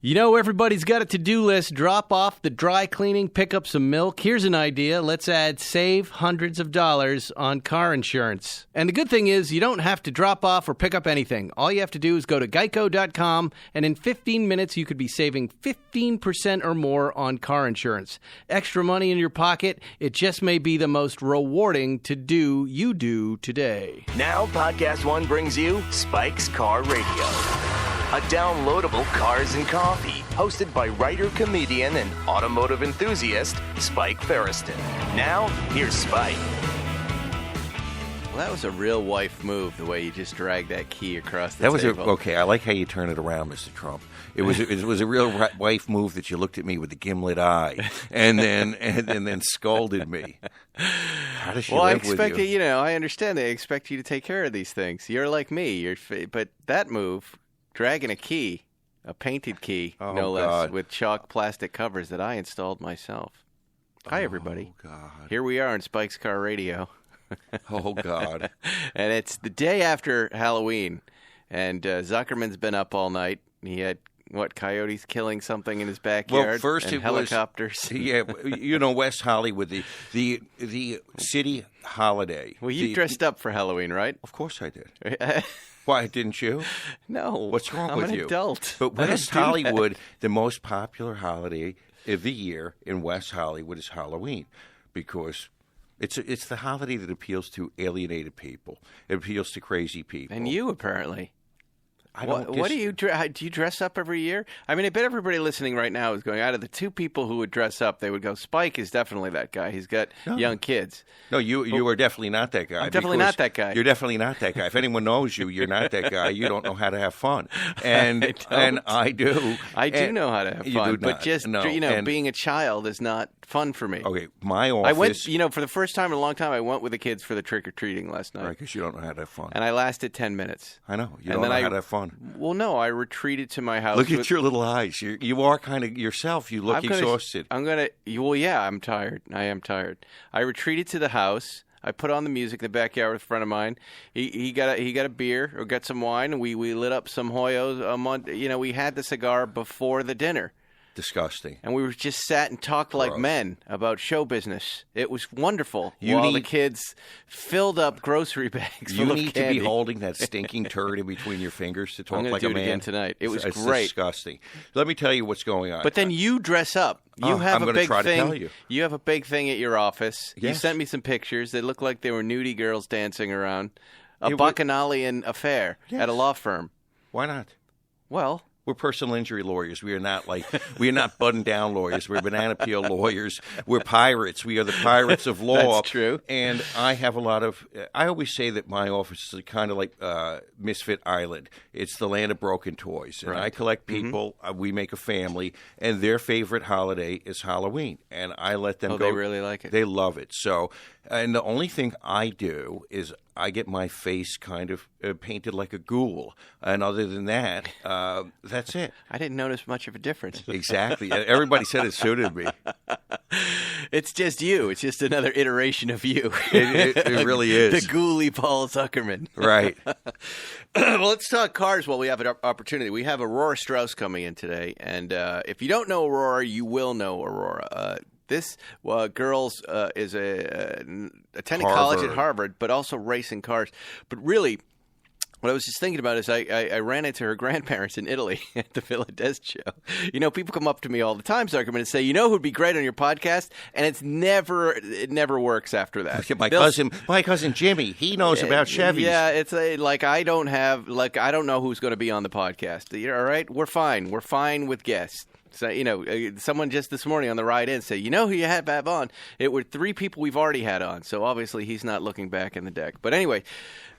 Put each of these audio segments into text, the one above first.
You know, everybody's got a to-do list. Drop off the dry cleaning, pick up some milk. Here's an idea. Let's save hundreds of dollars on car insurance. And the good thing is you don't have to drop off or pick up anything. All you have to do is go to geico.com, and in 15 minutes you could be saving 15% or more on car insurance. Extra money in your pocket. It just may be the most rewarding to-do you do today. Now Podcast One brings you Spike's Car Radio. A downloadable cars and coffee, hosted by writer, comedian, and automotive enthusiast, Spike Ferriston. Now, here's Spike. Well, that was a real wife move, the way you just dragged that key across the table. Okay, I like how you turn it around, Mr. Trump. It was a real wife move that you looked at me with a gimlet eye and then scolded me. How does she live with you? I understand they expect you to take care of these things. You're like me, but that move... Dragging a key, a painted key, no less, with chalk plastic covers that I installed myself. Hi, everybody. Oh, God. Here we are on Spike's Car Radio. Oh, God. And it's the day after Halloween, and Zuckerman's been up all night. He had, coyotes killing something in his backyard? Well, first it helicopters. Was, West Hollywood, the city holiday. Well, you dressed up for Halloween, right? Of course I did. Why, didn't you? No. What's wrong with you? I'm an adult. But West Hollywood, the most popular holiday of the year in West Hollywood is Halloween, because it's the holiday that appeals to alienated people. It appeals to crazy people. And you, apparently. What do you dress up every year? I mean, I bet everybody listening right now is going, out of the two people who would dress up, they would go, Spike is definitely that guy. He's got young kids. No, you are definitely not that guy. I'm definitely not that guy. You're definitely not that guy. If anyone knows you, you're not that guy. You don't know how to have fun. And I do. I do know how to have fun. You do not. But just, being a child is not fun for me. Okay, my office. I went, for the first time in a long time, I went with the kids for the trick-or-treating last night. Right, because you don't know how to have fun. And I lasted 10 minutes. I know. You don't know how to have fun. Well, no, I retreated to my house. Look at your little eyes. You are kind of yourself. You look exhausted. I'm tired. I am tired. I retreated to the house. I put on the music in the backyard with a friend of mine. He got a beer or got some wine, and we lit up some Hoyos. We had the cigar before the dinner. Disgusting. And we just sat and talked like men about show business. It was wonderful. The kids filled up grocery bags full of candy. You need to be holding that stinking turd in between your fingers to talk like a man. I'm going to do it again tonight. It's great. It's disgusting. Let me tell you what's going on. But then you dress up. I'm going to try to tell you. You have a big thing at your office. Yes. You sent me some pictures. They look like they were nudie girls dancing around. A bacchanalian affair at a law firm. Why not? Well... We're personal injury lawyers. We are not button down lawyers. We're banana peel lawyers. We're pirates. We are the pirates of law. That's true. And I have a lot of. I always say that my office is kind of like Misfit Island. It's the land of broken toys. And I collect people. We make a family, and their favorite holiday is Halloween. And I let them go. They really like it. They love it. So, and the only thing I do is I get my face kind of painted like a ghoul. And other than that, that's it. I didn't notice much of a difference. Exactly. Everybody said it suited me. It's just you. It's just another iteration of you. It really is. The ghouly Paul Zuckerman. Right. Well, let's talk cars while we have an opportunity. We have Aurora Straus coming in today. And if you don't know Aurora, you will know Aurora. This girl is attending college at Harvard, but also racing cars. But really, what I was just thinking about is I ran into her grandparents in Italy at the Villa d'Este show. People come up to me all the time, Zuckerman, and say, who'd be great on your podcast? And it never works after that. My cousin Jimmy, he knows about Chevys. Yeah, it's I don't know who's going to be on the podcast. All right, we're fine. We're fine with guests. So, someone just this morning on the ride in said, who you had have on? It were 3 people we've already had on. So obviously he's not looking back in the deck. But anyway,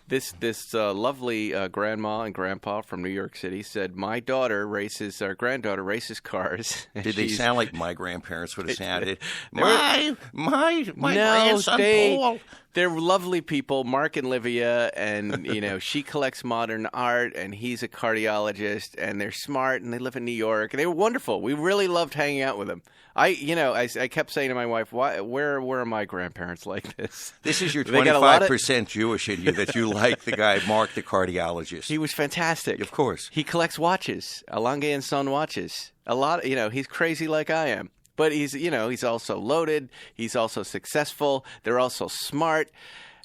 this lovely grandma and grandpa from New York City said, our granddaughter races cars. Did they sound like my grandparents would have sounded? My grandson Paul. They're lovely people, Mark and Livia, and, she collects modern art, and he's a cardiologist, and they're smart, and they live in New York. They were wonderful. We really loved hanging out with them. I kept saying to my wife, where are my grandparents like this? This is your 25% Jewish in you that you like the guy, Mark, the cardiologist. He was fantastic. Of course. He collects watches, Lange & Son watches. A lot, he's crazy like I am. But he's also loaded. He's also successful. They're also smart.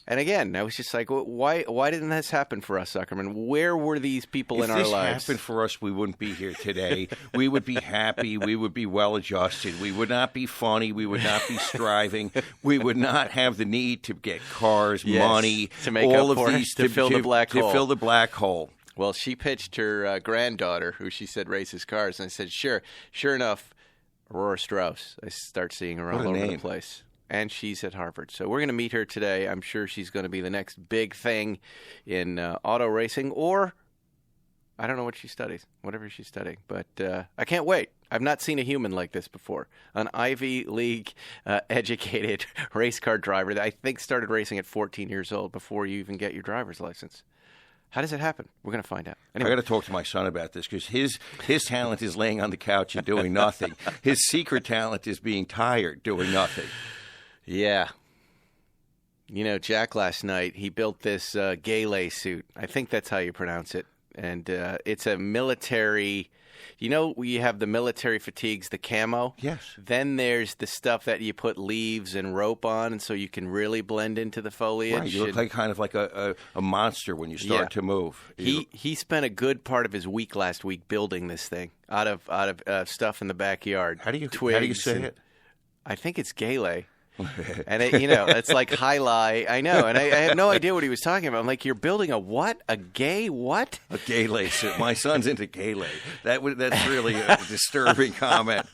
And again, I was just like, why didn't this happen for us, Zuckerman? Where were these people in our lives? If this happened for us, we wouldn't be here today. We would be happy. We would be well-adjusted. We would not be funny. We would not be striving. We would not have the need to get cars, money, to make all up of for these to fill the black hole. To fill the black hole. Well, she pitched her granddaughter, who she said races cars, and I said, sure. Sure enough, Aurora Straus. I start seeing her all over the place. And she's at Harvard. So we're going to meet her today. I'm sure she's going to be the next big thing in auto racing, or I don't know what she studies, whatever she's studying. But I can't wait. I've not seen a human like this before. An Ivy League educated race car driver that I think started racing at 14 years old before you even get your driver's license. How does it happen? We're going to find out. Anyway. I got to talk to my son about this because his talent is laying on the couch and doing nothing. His secret talent is being tired, doing nothing. Yeah. Jack last night, he built this Gale suit. I think that's how you pronounce it. And it's a military, you have the military fatigues, the camo. Yes. Then there's the stuff that you put leaves and rope on, and so you can really blend into the foliage. Right, you look like kind of like a monster when you start to move. He spent a good part of his week last week building this thing out of stuff in the backyard. How do you say it? I think it's Gale. And it's like highlight. I know, and I have no idea what he was talking about. I'm like, you're building a what? A gay what? A Gale suit. My son's into Gale. That's really a disturbing comment.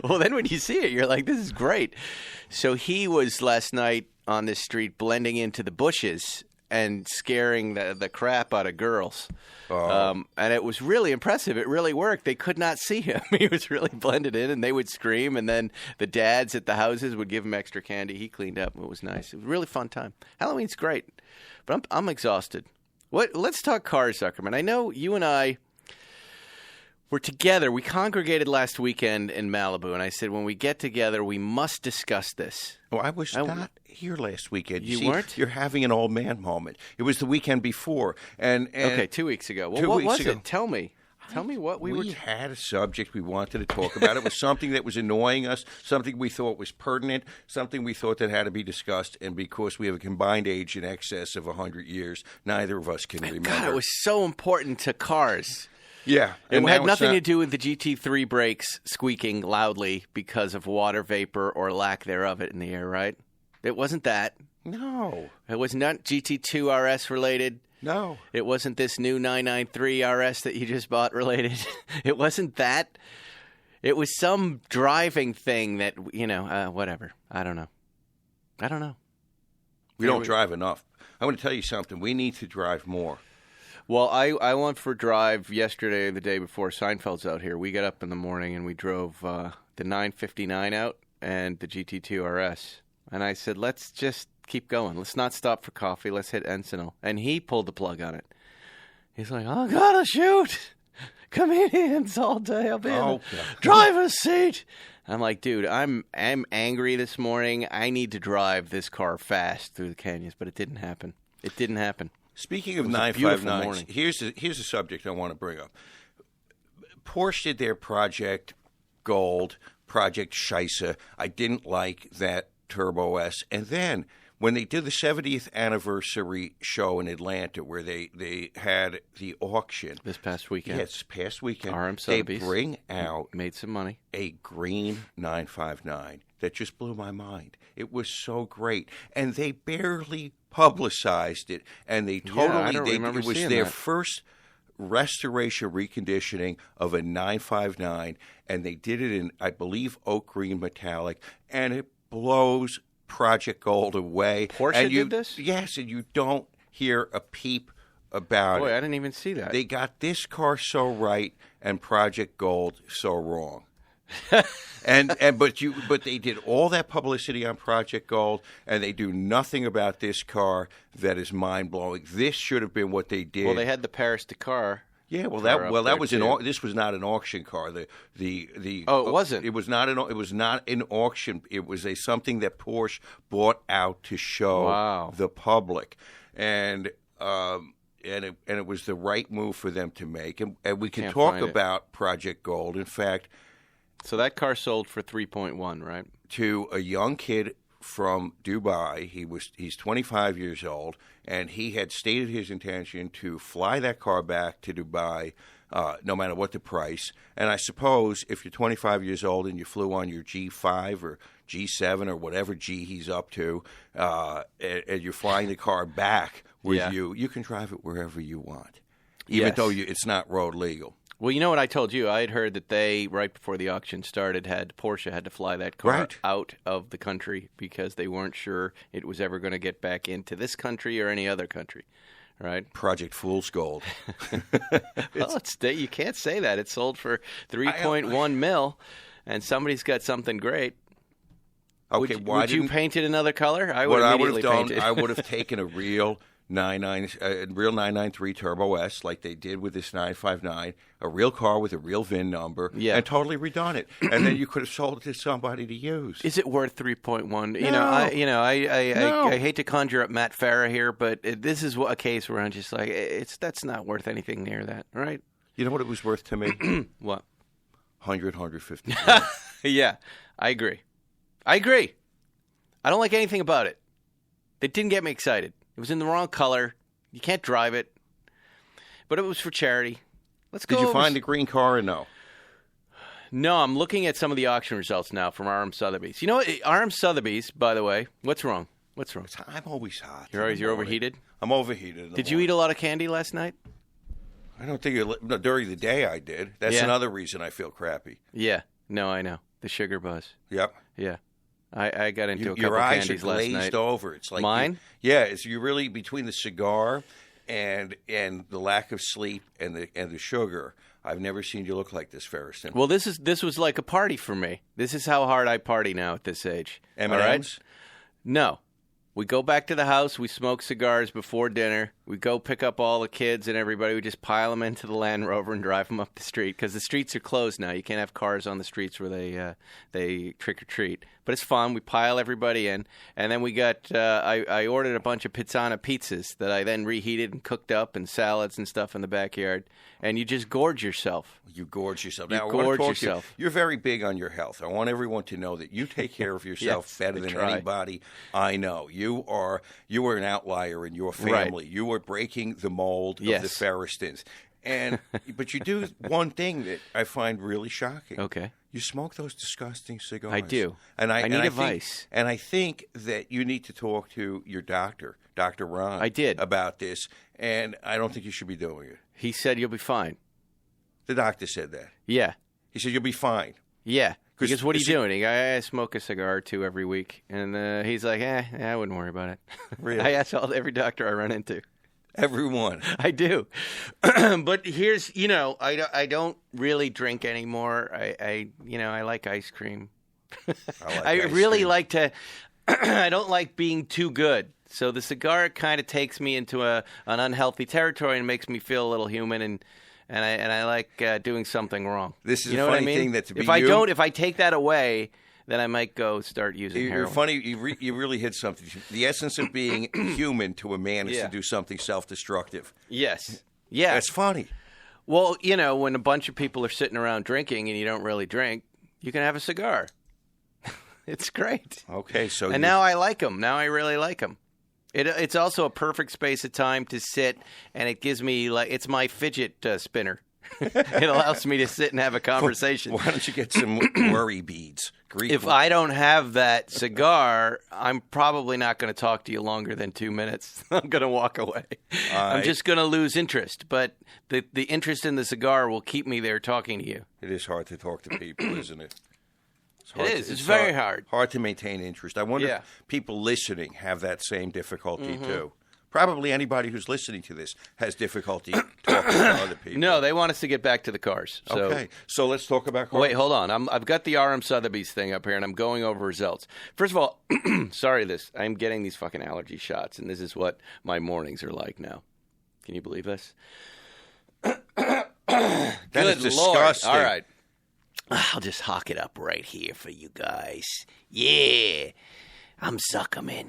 Well, then when you see it, you're like, this is great. So he was last night on this street blending into the bushes and scaring the crap out of girls. And it was really impressive. It really worked. They could not see him. He was really blended in, and they would scream, and then the dads at the houses would give him extra candy. He cleaned up. It was nice. It was a really fun time. Halloween's great, but I'm exhausted. Let's talk cars, Zuckerman. I know you and I were together. We congregated last weekend in Malibu, and I said, when we get together, we must discuss this. Well, I was not here last weekend. You weren't? You're having an old man moment. It was the weekend before. And okay, 2 weeks ago. Well, what was it? Tell me. Tell me what we had a subject we wanted to talk about. It was something that was annoying us, something we thought was pertinent, something we thought that had to be discussed. And because we have a combined age in excess of 100 years, neither of us can remember. God, it was so important to cars. Yeah. It had nothing to do with the GT3 brakes squeaking loudly because of water vapor or lack thereof in the air, right? It wasn't that. No. It was not GT2 RS related. No. It wasn't this new 993 RS that you just bought related. It wasn't that. It was some driving thing that, whatever. I don't know. We don't drive enough. I want to tell you something. We need to drive more. Well, I went for a drive yesterday, the day before Seinfeld's out here. We got up in the morning and we drove the 959 out and the GT2 RS. And I said, let's just keep going. Let's not stop for coffee. Let's hit Encinal. And he pulled the plug on it. He's like, I gotta shoot. Comedians all day. I'll be in the driver's seat. I'm like, dude, I'm angry this morning. I need to drive this car fast through the canyons. But it didn't happen. It didn't happen. Speaking of 959s, here's a subject I want to bring up. Porsche did their Project Gold, Project Scheisse. I didn't like that Turbo S. And then when they did the 70th anniversary show in Atlanta where they had the auction. This past weekend. Yes, past weekend. RM they Sotheby's bring out. Made some money. A green 959 that just blew my mind. It was so great. And they barely publicized it. And they totally, it was their first restoration reconditioning of a 959. And they did it in, I believe, oak green metallic. And it blows Project Gold away. Porsche did this? Yes, and you don't hear a peep about it. Boy, I didn't even see that. They got this car so right and Project Gold so wrong. but they did all that publicity on Project Gold, and they do nothing about this car that is mind blowing. This should have been what they did. Well, they had the Paris Dakar. Yeah, that was this was not an auction car. It wasn't. It was not an auction. It was something that Porsche bought out to show the public. And and it was the right move for them to make. And we can Can't talk find it. about Project Gold. In fact, So that car sold for 3.1, right? to a young kid from Dubai. He's 25 years old, and he had stated his intention to fly that car back to Dubai, no matter what the price. And I suppose if you're 25 years old and you flew on your G5 or G7 or whatever G he's up to, and you're flying the car back with you can drive it wherever you want, even Yes. though it's not road legal. Well, you know what I told you? I had heard that they, right before the auction started, Porsche had to fly that car Right. out of the country because they weren't sure it was ever going to get back into this country or any other country, right? Project Fool's Gold. Well, you can't say that. It sold for 3.1 mil, and somebody's got something great. Okay, Would you paint it another color? I would What I would immediately have done, paint it. I would have taken a real 993 Turbo S, like they did with this 959, a real car with a real VIN number, Yeah. and totally redone it. And then you could have sold it to somebody to use. Is it worth 3.1? No. No. I hate to conjure up Matt Farah here, but this is a case where I'm just like, that's not worth anything near that, right? You know what it was worth to me? What? 150. Yeah, I agree. I don't like anything about it. It didn't get me excited. It was in the wrong color. You can't drive it. But it was for charity. Let's go. Did you over find the green car or no? No, I'm looking at some of the auction results now from RM Sotheby's. You know what? RM Sotheby's, by the way, what's wrong? What's wrong? I'm always hot. You're overheated? I'm overheated. Did you eat a lot of candy last night? I don't think no, during the day I did. That's Yeah. another reason I feel crappy. Yeah. No, I know. The sugar buzz. Yep. Yeah. I got into a couple Your eyes are candies last glazed night. over. It's like Mine? It's you really between the cigar and the lack of sleep and the sugar. I've never seen you look like this, Ferriston. Well, this was like a party for me. This is how hard I party now at this age. M&Ms? All right? No. We go back to the house. We smoke cigars before dinner. We go pick up all the kids and everybody. We just pile them into the Land Rover and drive them up the street because the streets are closed now. You can't have cars on the streets where they trick or treat. But it's fun. We pile everybody in, and then we got. I ordered a bunch of Pizzana pizzas that I then reheated and cooked up, and salads and stuff in the backyard. And you just gorge yourself. You gorge yourself. You Now, I want to gorge talk to yourself. You're very big on your health. I want everyone to know that you take care of yourself Yes, better I than try. anybody I know. You are an outlier in your family. Right. You are breaking the mold of the Yes. Ferristons. But you do one thing that I find really shocking. Okay. You smoke those disgusting cigars. I do. And I need and a think- vice. And I think that you need to talk to your doctor, Dr. Ron. I did. About this. And I don't think you should be doing it. He said you'll be fine. The doctor said that. Yeah. He said, you'll be fine. Yeah. Because what are you is it- doing? I smoke a cigar or two every week. And he's like, I wouldn't worry about it. Really? I ask every doctor I run into. Everyone. I do. But here's, I don't really drink anymore. I like ice cream. I ice really cream. like to, I don't like being too good. So the cigar kind of takes me into an unhealthy territory and makes me feel a little human and I like doing something wrong. This is you a know what I funny mean? thing that to be if I take that away, then I might go start using You're heroin. funny. You really hit something. The essence of being human to a man is Yeah. to do something self-destructive. Yes. Yeah. That's funny. Well, when a bunch of people are sitting around drinking and you don't really drink, you can have a cigar. It's great. Okay, so And now I like them. Now I really like them. It's also a perfect space of time to sit, and it gives me it's my fidget spinner. It allows me to sit and have a conversation. why don't you get some worry beads? Greek. If I don't have that cigar, I'm probably not going to talk to you longer than 2 minutes. I'm going to walk away. I'm just going to lose interest. But the interest in the cigar will keep me there talking to you. It is hard to talk to people, isn't it? It is. It's very hard. Hard to maintain interest. I wonder Yeah. if people listening have that same difficulty too. Probably anybody who's listening to this has difficulty talking to other people. No, they want us to get back to the cars. So. Okay, so let's talk about cars. Wait, hold on. I've got the RM Sotheby's thing up here, and I'm going over results. First of all, sorry I'm getting these fucking allergy shots, and this is what my mornings are like now. Can you believe this? That Good is Lord. disgusting. All right. I'll just hawk it up right here for you guys. Yeah. I'm Zuckerman.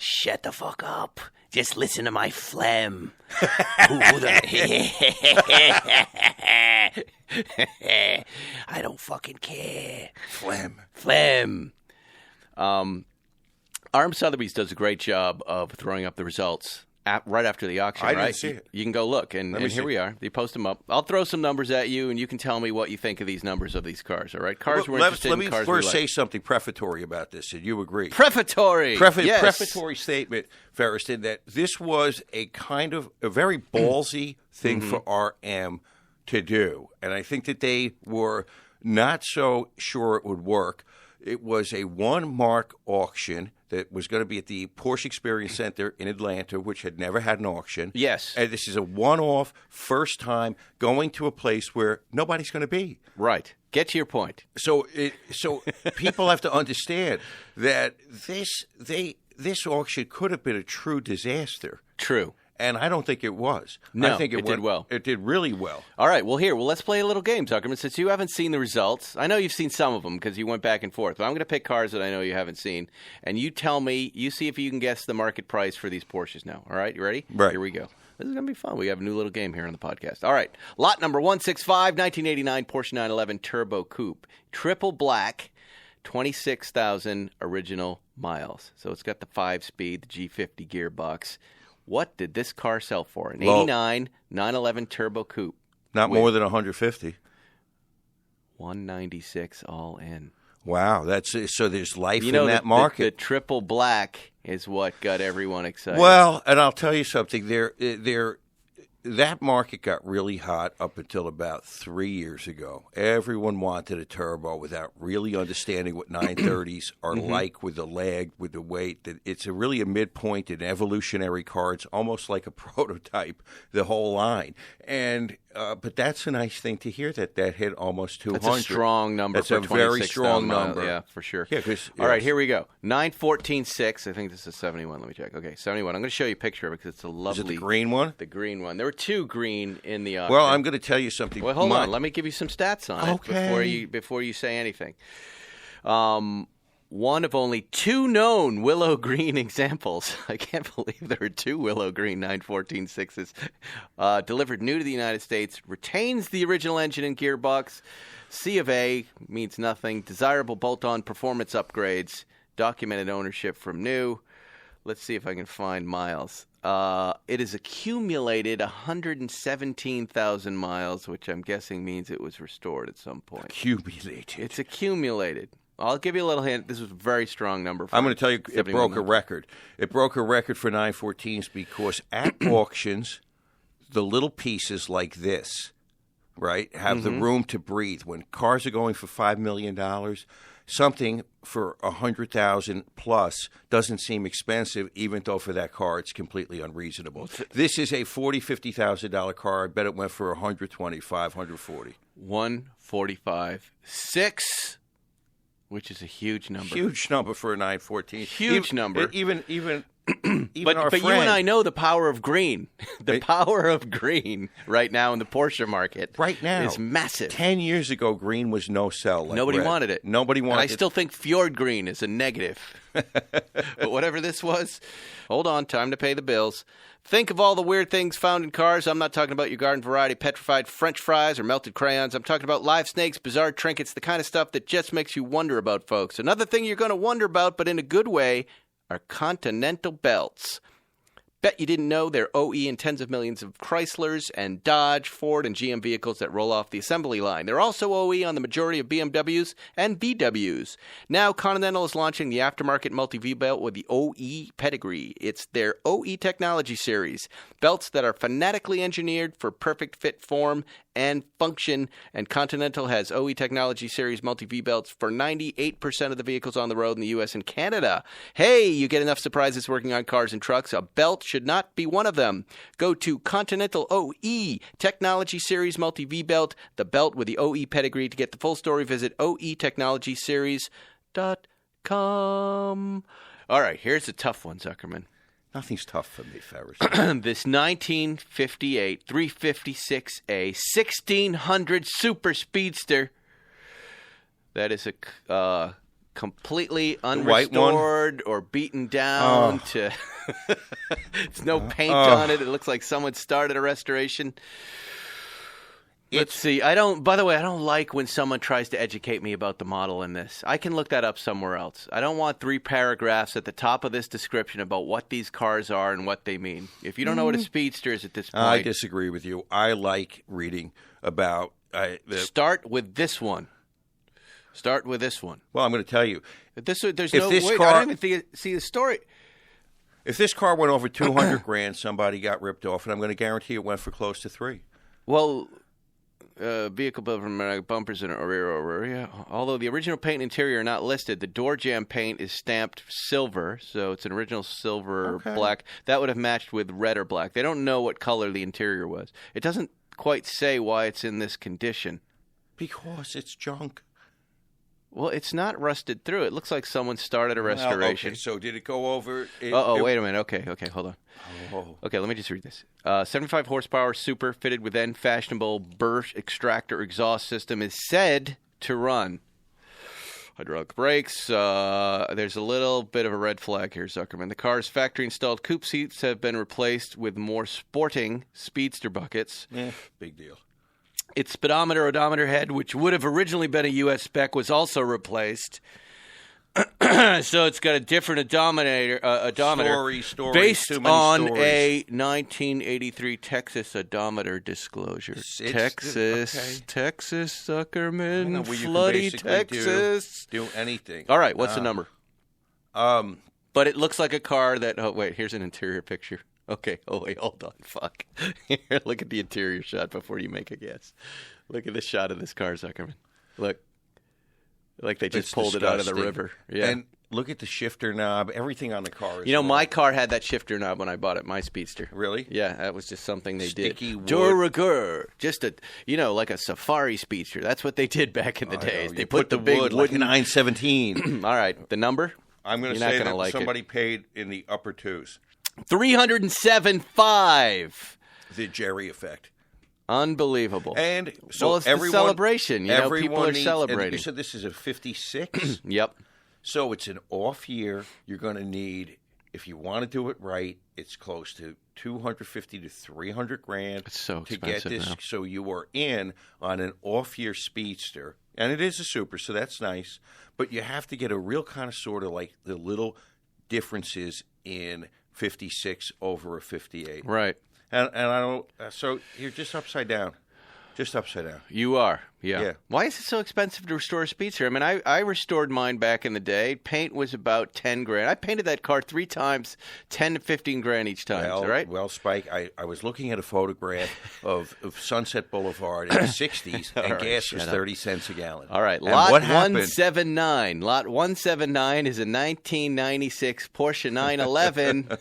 Shut the fuck up. Just listen to my phlegm. I don't fucking care. Phlegm. Arm Sotheby's does a great job of throwing up the results right after the auction, I right? didn't see it. You can go look, and here we are. They post them up. I'll throw some numbers at you, and you can tell me what you think of these numbers of these cars, all right? Cars we're interested in, cars we like. Let me first say something prefatory about this, and you agree. Prefatory! Yes. Prefatory statement, Ferriston, that this was a kind of a very ballsy thing for RM to do. And I think that they were not so sure it would work. It was a one-mark auction that was going to be at the Porsche Experience Center in Atlanta, which had never had an auction. Yes. And this is a one-off, first time going to a place where nobody's going to be. Right. Get to your point. So people have to understand that this auction could have been a true disaster. True. And I don't think it was. No, I think it did well. It did really well. All right. Well, let's play a little game, Zuckerman. Since you haven't seen the results, I know you've seen some of them because you went back and forth. But I'm going to pick cars that I know you haven't seen. And you tell me, you see if you can guess the market price for these Porsches now. All right? You ready? Right. Here we go. This is going to be fun. We have a new little game here on the podcast. All right. Lot number 165, 1989 Porsche 911 Turbo Coupe. Triple black, 26,000 original miles. So it's got the 5-speed, the G50 gearbox. What did this car sell for? An 89 911 Turbo Coupe. Not more than 150. 196 all in. Wow, so there's life in that market. The triple black is what got everyone excited. Well, and I'll tell you something. That market got really hot up until about 3 years ago. Everyone wanted a turbo without really understanding what 930s are like with the lag, with the weight. It's really a midpoint in evolutionary car. It's almost like a prototype, the whole line. And but that's a nice thing to hear that hit almost 200. That's a strong number. That's for a very strong number. Yeah, for sure. Yeah, all right, here we go. 914.6. I think this is 71. Let me check. Okay, 71. I'm going to show you a picture of it because it's a lovely. Is it the green one? The green one. There were two green in the auction. Well, I'm going to tell you something. Well, hold on. Let me give you some stats on it before you say anything. One of only two known willow green examples. I can't believe there are two willow green 914.6s. Delivered new to the United States. Retains the original engine and gearbox. C of A means nothing. Desirable bolt-on performance upgrades. Documented ownership from new. Let's see if I can find miles. It has accumulated 117,000 miles, which I'm guessing means it was restored at some point. Accumulated. It's accumulated. I'll give you a little hint. This was a very strong number. I'm going to tell you it broke a record. It broke a record for 914s because at auctions, the little pieces like this, right, have the room to breathe. When cars are going for $5 million, something for $100,000 plus doesn't seem expensive, even though for that car it's completely unreasonable. This is a $40,000, $50,000 car. I bet it went for $125,000, $140,000. 145.6. Which is a huge number. Huge number for a 914. Huge number. Even but our friend, you and I know the power of green. The power of green right now in the Porsche market is massive. 10 years ago, green was no sell. Like Nobody red. wanted it. Nobody wanted it. And I still think Fjord green is a negative. But whatever this was, hold on, time to pay the bills. Think of all the weird things found in cars. I'm not talking about your garden variety petrified French fries or melted crayons. I'm talking about live snakes, bizarre trinkets, the kind of stuff that just makes you wonder about, folks. Another thing you're going to wonder about, but in a good way, are Continental belts. Bet you didn't know they're OE in tens of millions of Chryslers and Dodge, Ford, and GM vehicles that roll off the assembly line. They're also OE on the majority of BMWs and VWs. Now, Continental is launching the aftermarket multi-V belt with the OE pedigree. It's their OE technology series. Belts that are phonetically engineered for perfect fit, form, and function. And Continental has OE technology series multi-V belts for 98% of the vehicles on the road in the U.S. and Canada. Hey, you get enough surprises working on cars and trucks. A belt should not be one of them. Go to Continental OE Technology Series Multi-V Belt, the belt with the OE pedigree. To get the full story, visit oetechnologyseries.com. All right, here's a tough one, Zuckerman. Nothing's tough for me, Ferris. This 1958 356A 1600 Super Speedster. That is a completely white one? unrestored or beaten down to there's no paint on it. It looks like someone started a restoration. Let's see. By the way, I don't like when someone tries to educate me about the model in this. I can look that up somewhere else. I don't want 3 paragraphs at the top of this description about what these cars are and what they mean. If you don't know what a speedster is at this point. I disagree with you. I like reading about... Start with this one. Start with this one. Well, I'm going to tell you. I don't even see the story. If this car went over $200,000, somebody got ripped off, and I'm going to guarantee it went for close to $3 million. Well... vehicle bumpers and rear, yeah. Although the original paint and interior are not listed, the door jamb paint is stamped silver, so it's an original silver black. That would have matched with red or black. They don't know what color the interior was. It doesn't quite say why it's in this condition. Because it's junk. Well, it's not rusted through. It looks like someone started a restoration. Okay, so did it go over? Wait a minute. Okay, hold on. Oh. Okay, let me just read this. 75 horsepower, super, fitted with then fashionable burst extractor exhaust system is said to run. Hydraulic brakes. There's a little bit of a red flag here, Zuckerman. The car's factory-installed coupe seats have been replaced with more sporting speedster buckets. Big deal. Its speedometer odometer head, which would have originally been a U.S. spec, was also replaced. So it's got a different odometer based on a 1983 Texas odometer discloser. Texas, Zuckerman, floody Texas. Do anything. All right, what's the number? But it looks like a car that. Oh wait, here's an interior picture. Okay. Oh, wait, hold on. Fuck. Here, look at the interior shot before you make a guess. Look at the shot of this car, Zuckerman. Look. Like they just pulled it out of the river. Yeah. And look at the shifter knob. Everything on the car is my car had that shifter knob when I bought it, my Speedster. Really? Yeah, that was just something they Sticky did. wood. De rigueur. Just like a safari Speedster. That's what they did back in the days. They put the big wood wooden... like a 917. All right, the number? I'm going to say that somebody paid in the upper twos. $307,500. The Jerry effect. Unbelievable. And so it's the celebration. People are celebrating. You said this is a 56? Yep. So it's an off year. You're going to need, if you want to do it right, it's close to $250,000 to $300,000. It's so to expensive get this. now. So you are in on an off year Speedster, and it is a super, so that's nice. But you have to get a real kind of sort of like the little differences in 56 over a 58. Right. And I don't. So you're just upside down. Just upside down. You are. Yeah. Yeah. Why is it so expensive to restore a Speedster? I mean, I restored mine back in the day. Paint was about $10,000. I painted that car 3 times, $10,000 to $15,000 each time. Well, all right. Well, Spike, I was looking at a photograph of Sunset Boulevard in the '60s, and gas was 30 cents a gallon. All right. And Lot what happened? 179. Lot 179 is a 1996 Porsche 911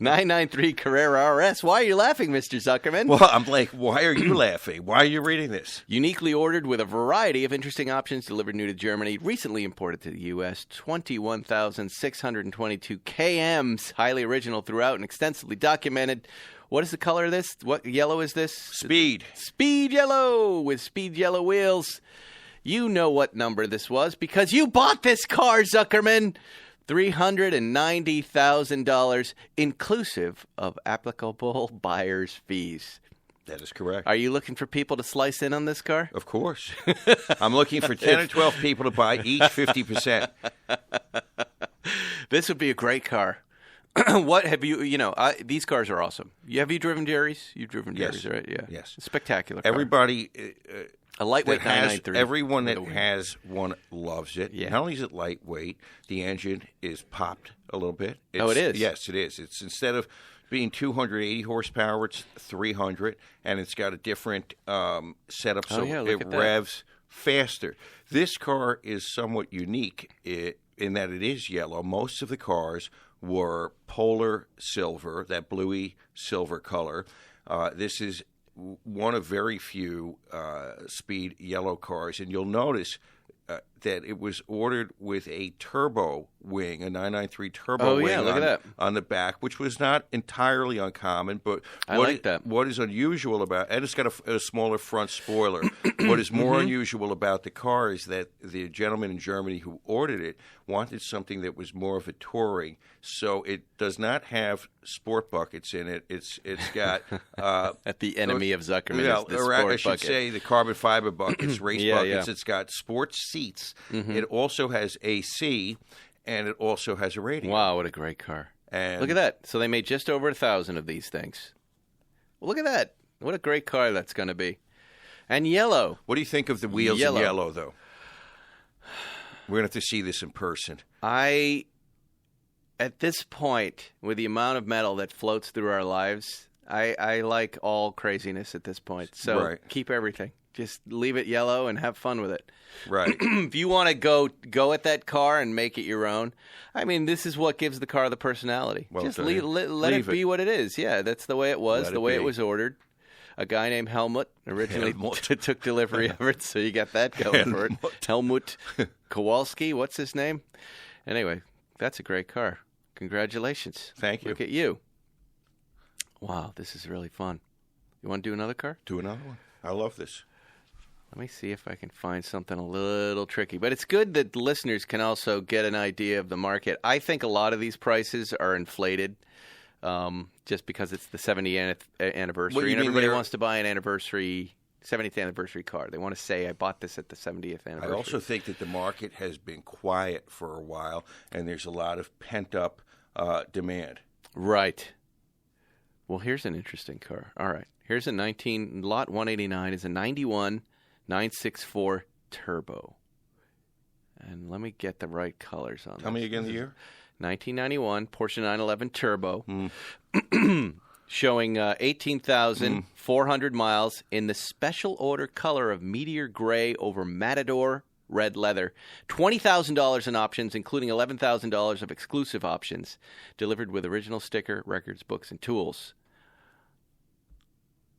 993 Carrera RS. Why are you laughing, Mr. Zuckerman? Well, I'm like, why are you laughing? Why are you reading this? Uniquely ordered with a variety of interesting options, delivered new to Germany, recently imported to the U.S., 21,622 KMs, highly original throughout and extensively documented. What is the color of this? What yellow is this? Speed. Speed yellow with speed yellow wheels. You know what number this was because you bought this car, Zuckerman. $390,000 inclusive of applicable buyer's fees. That is correct. Are you looking for people to slice in on this car? Of course. I'm looking for 10 or 12 people to buy each 50%. This would be a great car. What have you, these cars are awesome. Have you driven Jerry's? You've driven Jerry's, right? Yeah. Yes. Spectacular car. Everybody... a lightweight 993. Everyone that has one loves it. Yeah. Not only is it lightweight, the engine is popped a little bit. It is? Yes, it is. It's instead of being 280 horsepower, it's 300, and it's got a different setup, so it revs faster. This car is somewhat unique in that it is yellow. Most of the cars were polar silver, that bluey silver color. This is one of very few speed yellow cars, and you'll notice that it was ordered with a turbo wing, a 993 turbo Oh, wing yeah, look at that. on the back, which was not entirely uncommon. But I like that. What is unusual about, and it's got a smaller front spoiler. What is more unusual about the car is that the gentleman in Germany who ordered it wanted something that was more of a touring. So it does not have sport buckets in it. It's got At the enemy of Zuckerman yeah, is the or sport I should bucket. say the carbon fiber buckets, race Yeah, buckets. yeah. It's got sports seats. It also has AC, and it also has a radio. Wow, what a great car. And Look at that. So they made just over 1,000 of these things. Well, look at that. What a great car that's going to be. And yellow. What do you think of the wheels in yellow, though? We're going to have to see this in person. At this point, with the amount of metal that floats through our lives, I like all craziness at this point. So keep everything. Just leave it yellow and have fun with it. Right. If you want to go at that car and make it your own, I mean, this is what gives the car the personality. Well, just let let it be what it is. Yeah, that's the way it was, the way it was ordered. A guy named Helmut originally took delivery of it, so you got that going for it. Helmut Kowalski, what's his name? Anyway, that's a great car. Congratulations. Thank you. Look at you. Wow, this is really fun. You want to do another car? Do another one. I love this. Let me see if I can find something a little tricky. But it's good that listeners can also get an idea of the market. I think a lot of these prices are inflated just because it's the 70th anniversary. And everybody wants to buy an 70th anniversary car. They want to say, I bought this at the 70th anniversary. I also think that the market has been quiet for a while, and there's a lot of pent-up demand. Right. Well, here's an interesting car. All right. Here's a lot 189 is a 91 964 Turbo. And let me get the right colors on this. Tell me again the year. 1991 Porsche 911 Turbo. Showing 18,400 miles in the special order color of Meteor Gray over Matador red leather. $20,000 in options, including $11,000 of exclusive options, delivered with original sticker, records, books, and tools.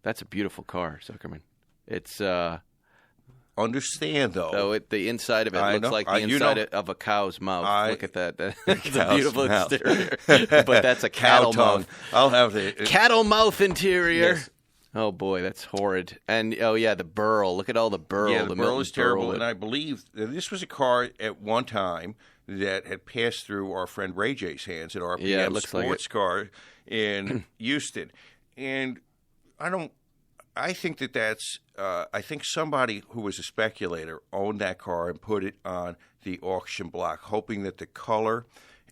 That's a beautiful car, Zuckerman. It's understand though. The inside of it looks like the inside of a cow's mouth. Look at that. It's a beautiful exterior. But that's a cattle mouth. I'll have the cattle mouth interior. Yes. Oh boy, that's horrid. And the burl. Look at all the burl. Yeah, the burl is terrible. And I I believe this was a car at one time that had passed through our friend Ray J's hands at RPM Sports Car in Houston. And I think that's I think somebody who was a speculator owned that car and put it on the auction block, hoping that the color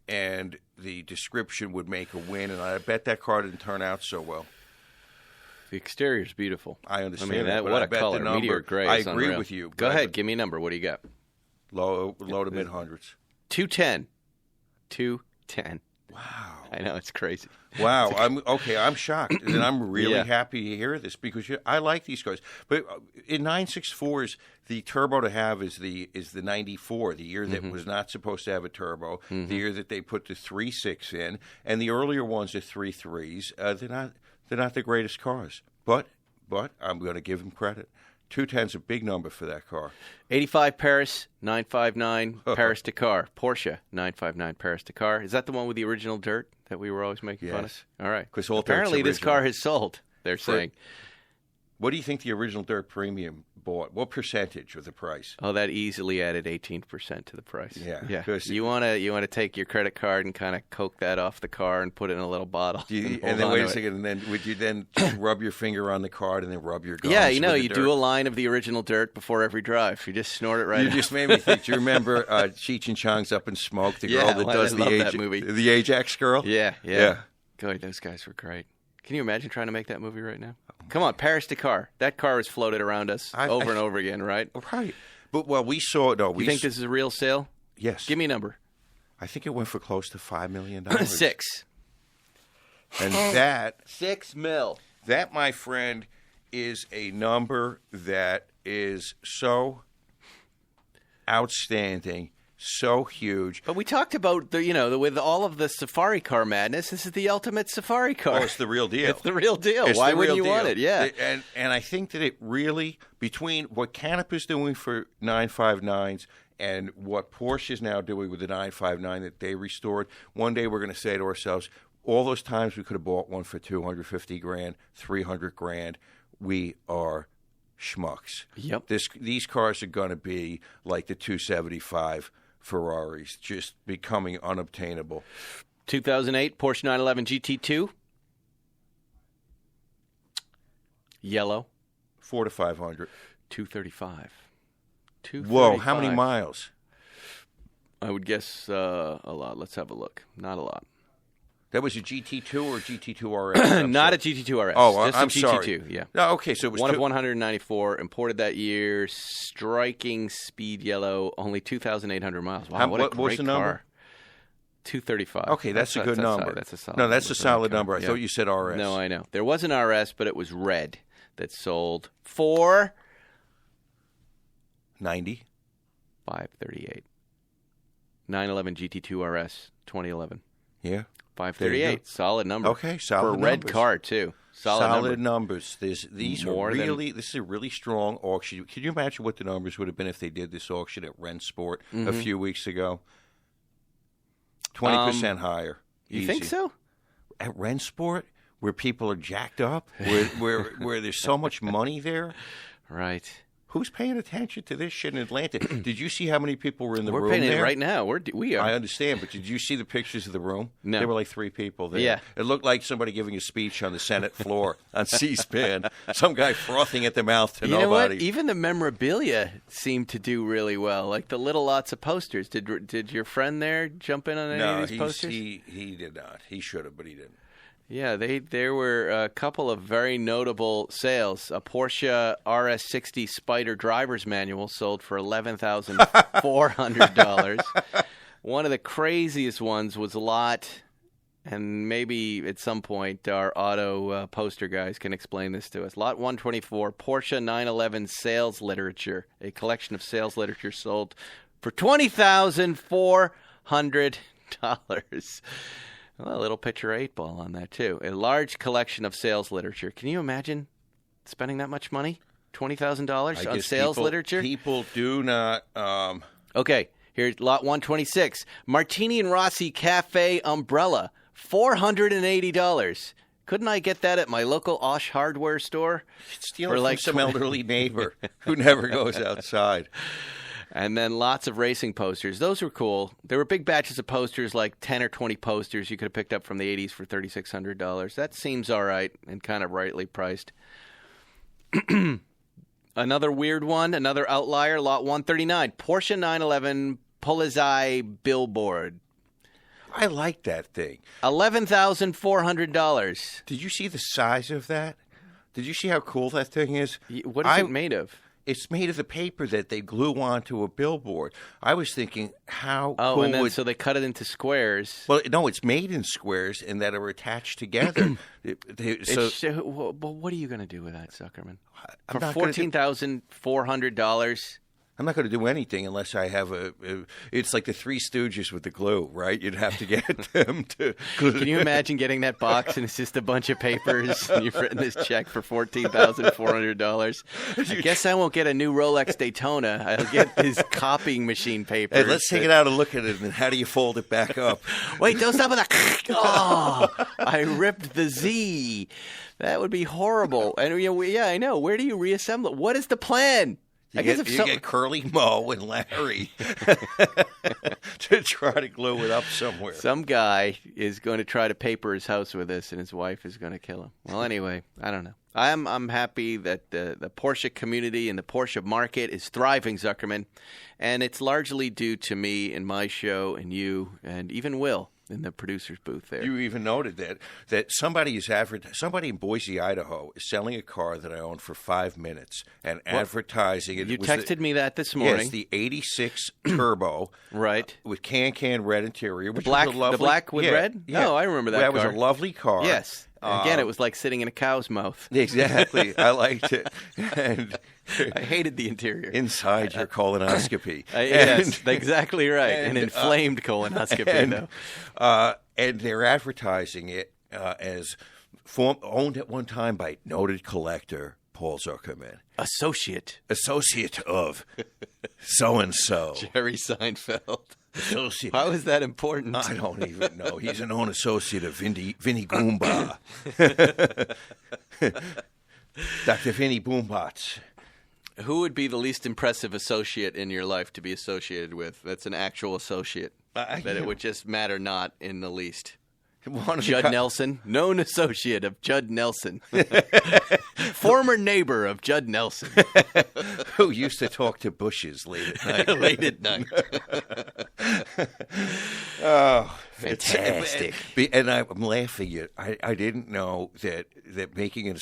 and the description would make a win. And I bet that car didn't turn out so well. The exterior is beautiful. I understand that. What a color. Meteor Gray. I agree with you. Go ahead. Give me a number. What do you got? Low to mid hundreds. 210. 210. Wow. I know, it's crazy. Wow. I'm shocked. And I'm really happy to hear this because I like these cars. But in 964s, the turbo to have is the 94, the year that was not supposed to have a turbo, the year that they put the 3.6 in, and the earlier ones are 3.3s. They're not the greatest cars. But I'm going to give them credit. 210's a big number for that car. 85 Paris, 959 Paris Dakar. Porsche, 959 Paris Dakar. Is that the one with the original dirt that we were always making fun of? All right. Apparently this car has sold, they're saying. What do you think the original dirt premium bought? What percentage of the price? Oh, that easily added 18% to the price. Yeah. You want to take your credit card and kind of coke that off the car and put it in a little bottle. And then wait a second, and then would you then rub your finger on the card and then rub your gums? Yeah, you do a line of the original dirt before every drive. You just snort it right. You just made me think. Do you remember Cheech and Chong's Up in Smoke? The girl that does that movie. The Ajax girl. Yeah. God, those guys were great. Can you imagine trying to make that movie right now? Come on, Paris Dakar. That car has floated around us over and over again, right? Right. But we saw it. You think this is a real sale? Yes. Give me a number. I think it went for close to $5 million. 6. And that $6 million. That, my friend, is a number that is so outstanding. So huge. But we talked about with all of the safari car madness, this is the ultimate safari car. Oh, it's the real deal. It's the real deal. Why wouldn't you want it? Yeah. And I think that it really, between what Canop is doing for 959s And what Porsche is now doing with the 959 that they restored, one day we're going to say to ourselves, all those times we could have bought one for $250,000, $300,000, we are schmucks. Yep. These cars are going to be like the 275 Ferraris, just becoming unobtainable. 2008 Porsche 911 GT2. Yellow. 400 to 500. 235. Whoa, how many miles? I would guess a lot. Let's have a look. Not a lot. That was a GT2 or GT2 RS? Not a GT2 RS. Oh, just I'm a GT2, sorry. Yeah. No, okay, so it was one of 194, imported that year, striking speed yellow, only 2,800 miles. Wow, what a great was the number? Car. 235. Okay, that's a good number. That's a solid no, that's number a solid number. I yeah. thought you said RS. No, I know. There was an RS, but it was red that sold for 90. 538. 911 GT2 RS 2011. Yeah. 538. Solid number. Okay, solid for a red numbers. car too. Solid numbers. This is a really strong auction. Can you imagine what the numbers would have been if they did this auction at Rennsport a few weeks ago? 20% higher. You Easy. think so? At Rennsport, where people are jacked up, where there's so much money there. Right. Who's paying attention to this shit in Atlanta? Did you see how many people were in the room? We're paying there? it right now. We are. I understand, but did you see the pictures of the room? No. There were like 3 people there. Yeah. It looked like somebody giving a speech on the Senate floor on C-SPAN. Some guy frothing at the mouth to you nobody. know what? Even the memorabilia seemed to do really well. Like the little lots of posters. Did your friend there jump in on any of these posters? He did not. He should have, but he didn't. Yeah, there were a couple of very notable sales. A Porsche RS60 Spider driver's manual sold for $11,400. One of the craziest ones was Lot, and maybe at some point our auto poster guys can explain this to us. Lot 124, Porsche 911 sales literature, a collection of sales literature sold for $20,400. Well, a little picture 8-ball on that, too. A large collection of sales literature. Can you imagine spending that much money? $20,000 on sales literature? People do not... Okay, here's Lot 126. Martini and Rossi Cafe Umbrella, $480. Couldn't I get that at my local Osh hardware store? Stealing from some elderly neighbor who never goes outside. And then lots of racing posters. Those were cool. There were big batches of posters, like 10 or 20 posters you could have picked up from the 80s for $3,600. That seems all right and kind of rightly priced. Another weird one, another outlier, Lot 139, Porsche 911 Polizei billboard. I like that thing. $11,400. Did you see the size of that? Did you see how cool that thing is? What is it made of? It's made of the paper that they glue onto a billboard. I was thinking, how cool and then would... so they cut it into squares. Well, no, it's made in squares and that are attached together. Well, what are you going to do with that, Zuckerman? For $14,400? I'm not going to do anything unless I have it's like the Three Stooges with the glue, right? You'd have to get them to glue. Can you imagine getting that box and it's just a bunch of papers and you've written this check for $14,400? I guess I won't get a new Rolex Daytona. I'll get his copying machine papers. Hey, let's take it out and look at it, and how do you fold it back up? Wait, don't stop with that. Oh, I ripped the Z. That would be horrible. And yeah, I know. Where do you reassemble it? What is the plan? You get Curly Moe and Larry to try to glue it up somewhere. Some guy is going to try to paper his house with this, and his wife is going to kill him. Well, anyway, I don't know. I'm happy that the Porsche community and the Porsche market is thriving, Zuckerman, and it's largely due to me and my show and you and even Will in the producer's booth there. You even noted that somebody in Boise, Idaho, is selling a car that I own for 5 minutes and advertising it. You texted me that this morning. Yes, the 86 Turbo, right, with can red interior, which was a lovely, the black with red. Yeah. Oh, I remember that. That car. was a lovely car. Yes. Again, it was like sitting in a cow's mouth. Exactly. I liked it. And I hated the interior. Inside your colonoscopy. Yes, exactly right. An inflamed colonoscopy, though. And they're advertising it as owned at one time by noted collector Paul Zuckerman, Associate of so-and-so. Jerry Seinfeld. Associate. Why was that important? I don't even know. He's a known associate of Vinny Goomba. Dr. Vinny Boombots. Who would be the least impressive associate in your life to be associated with? That's an actual associate. That it would just matter not in the least. Judd Nelson, known associate of Judd Nelson. Former neighbor of Judd Nelson. Who used to talk to bushes late at night. Late at night. Oh, fantastic. And I'm laughing at I didn't know that making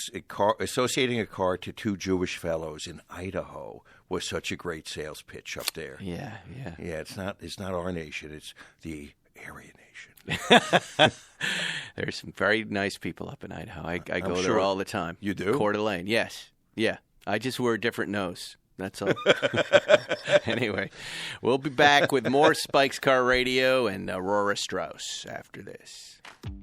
associating a car to two Jewish fellows in Idaho was such a great sales pitch up there. Yeah. Yeah, it's not our nation, it's the Aryan nation. There's some very nice people up in Idaho. I go sure. there all the time. You do? Coeur d'Alene, yes. Yeah. I just wear a different nose. That's all. Anyway, we'll be back with more Spike's Car Radio and Aurora Straus after this.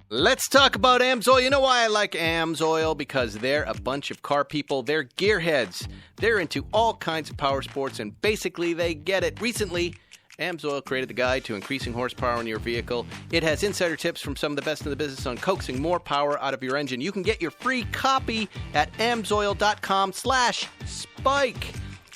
Let's talk about AMSOIL. You know why I like AMSOIL? Because they're a bunch of car people. They're gearheads. They're into all kinds of power sports, and basically they get it. Recently, AMSOIL created the guide to increasing horsepower in your vehicle. It has insider tips from some of the best in the business on coaxing more power out of your engine. You can get your free copy at amsoil.com/spike.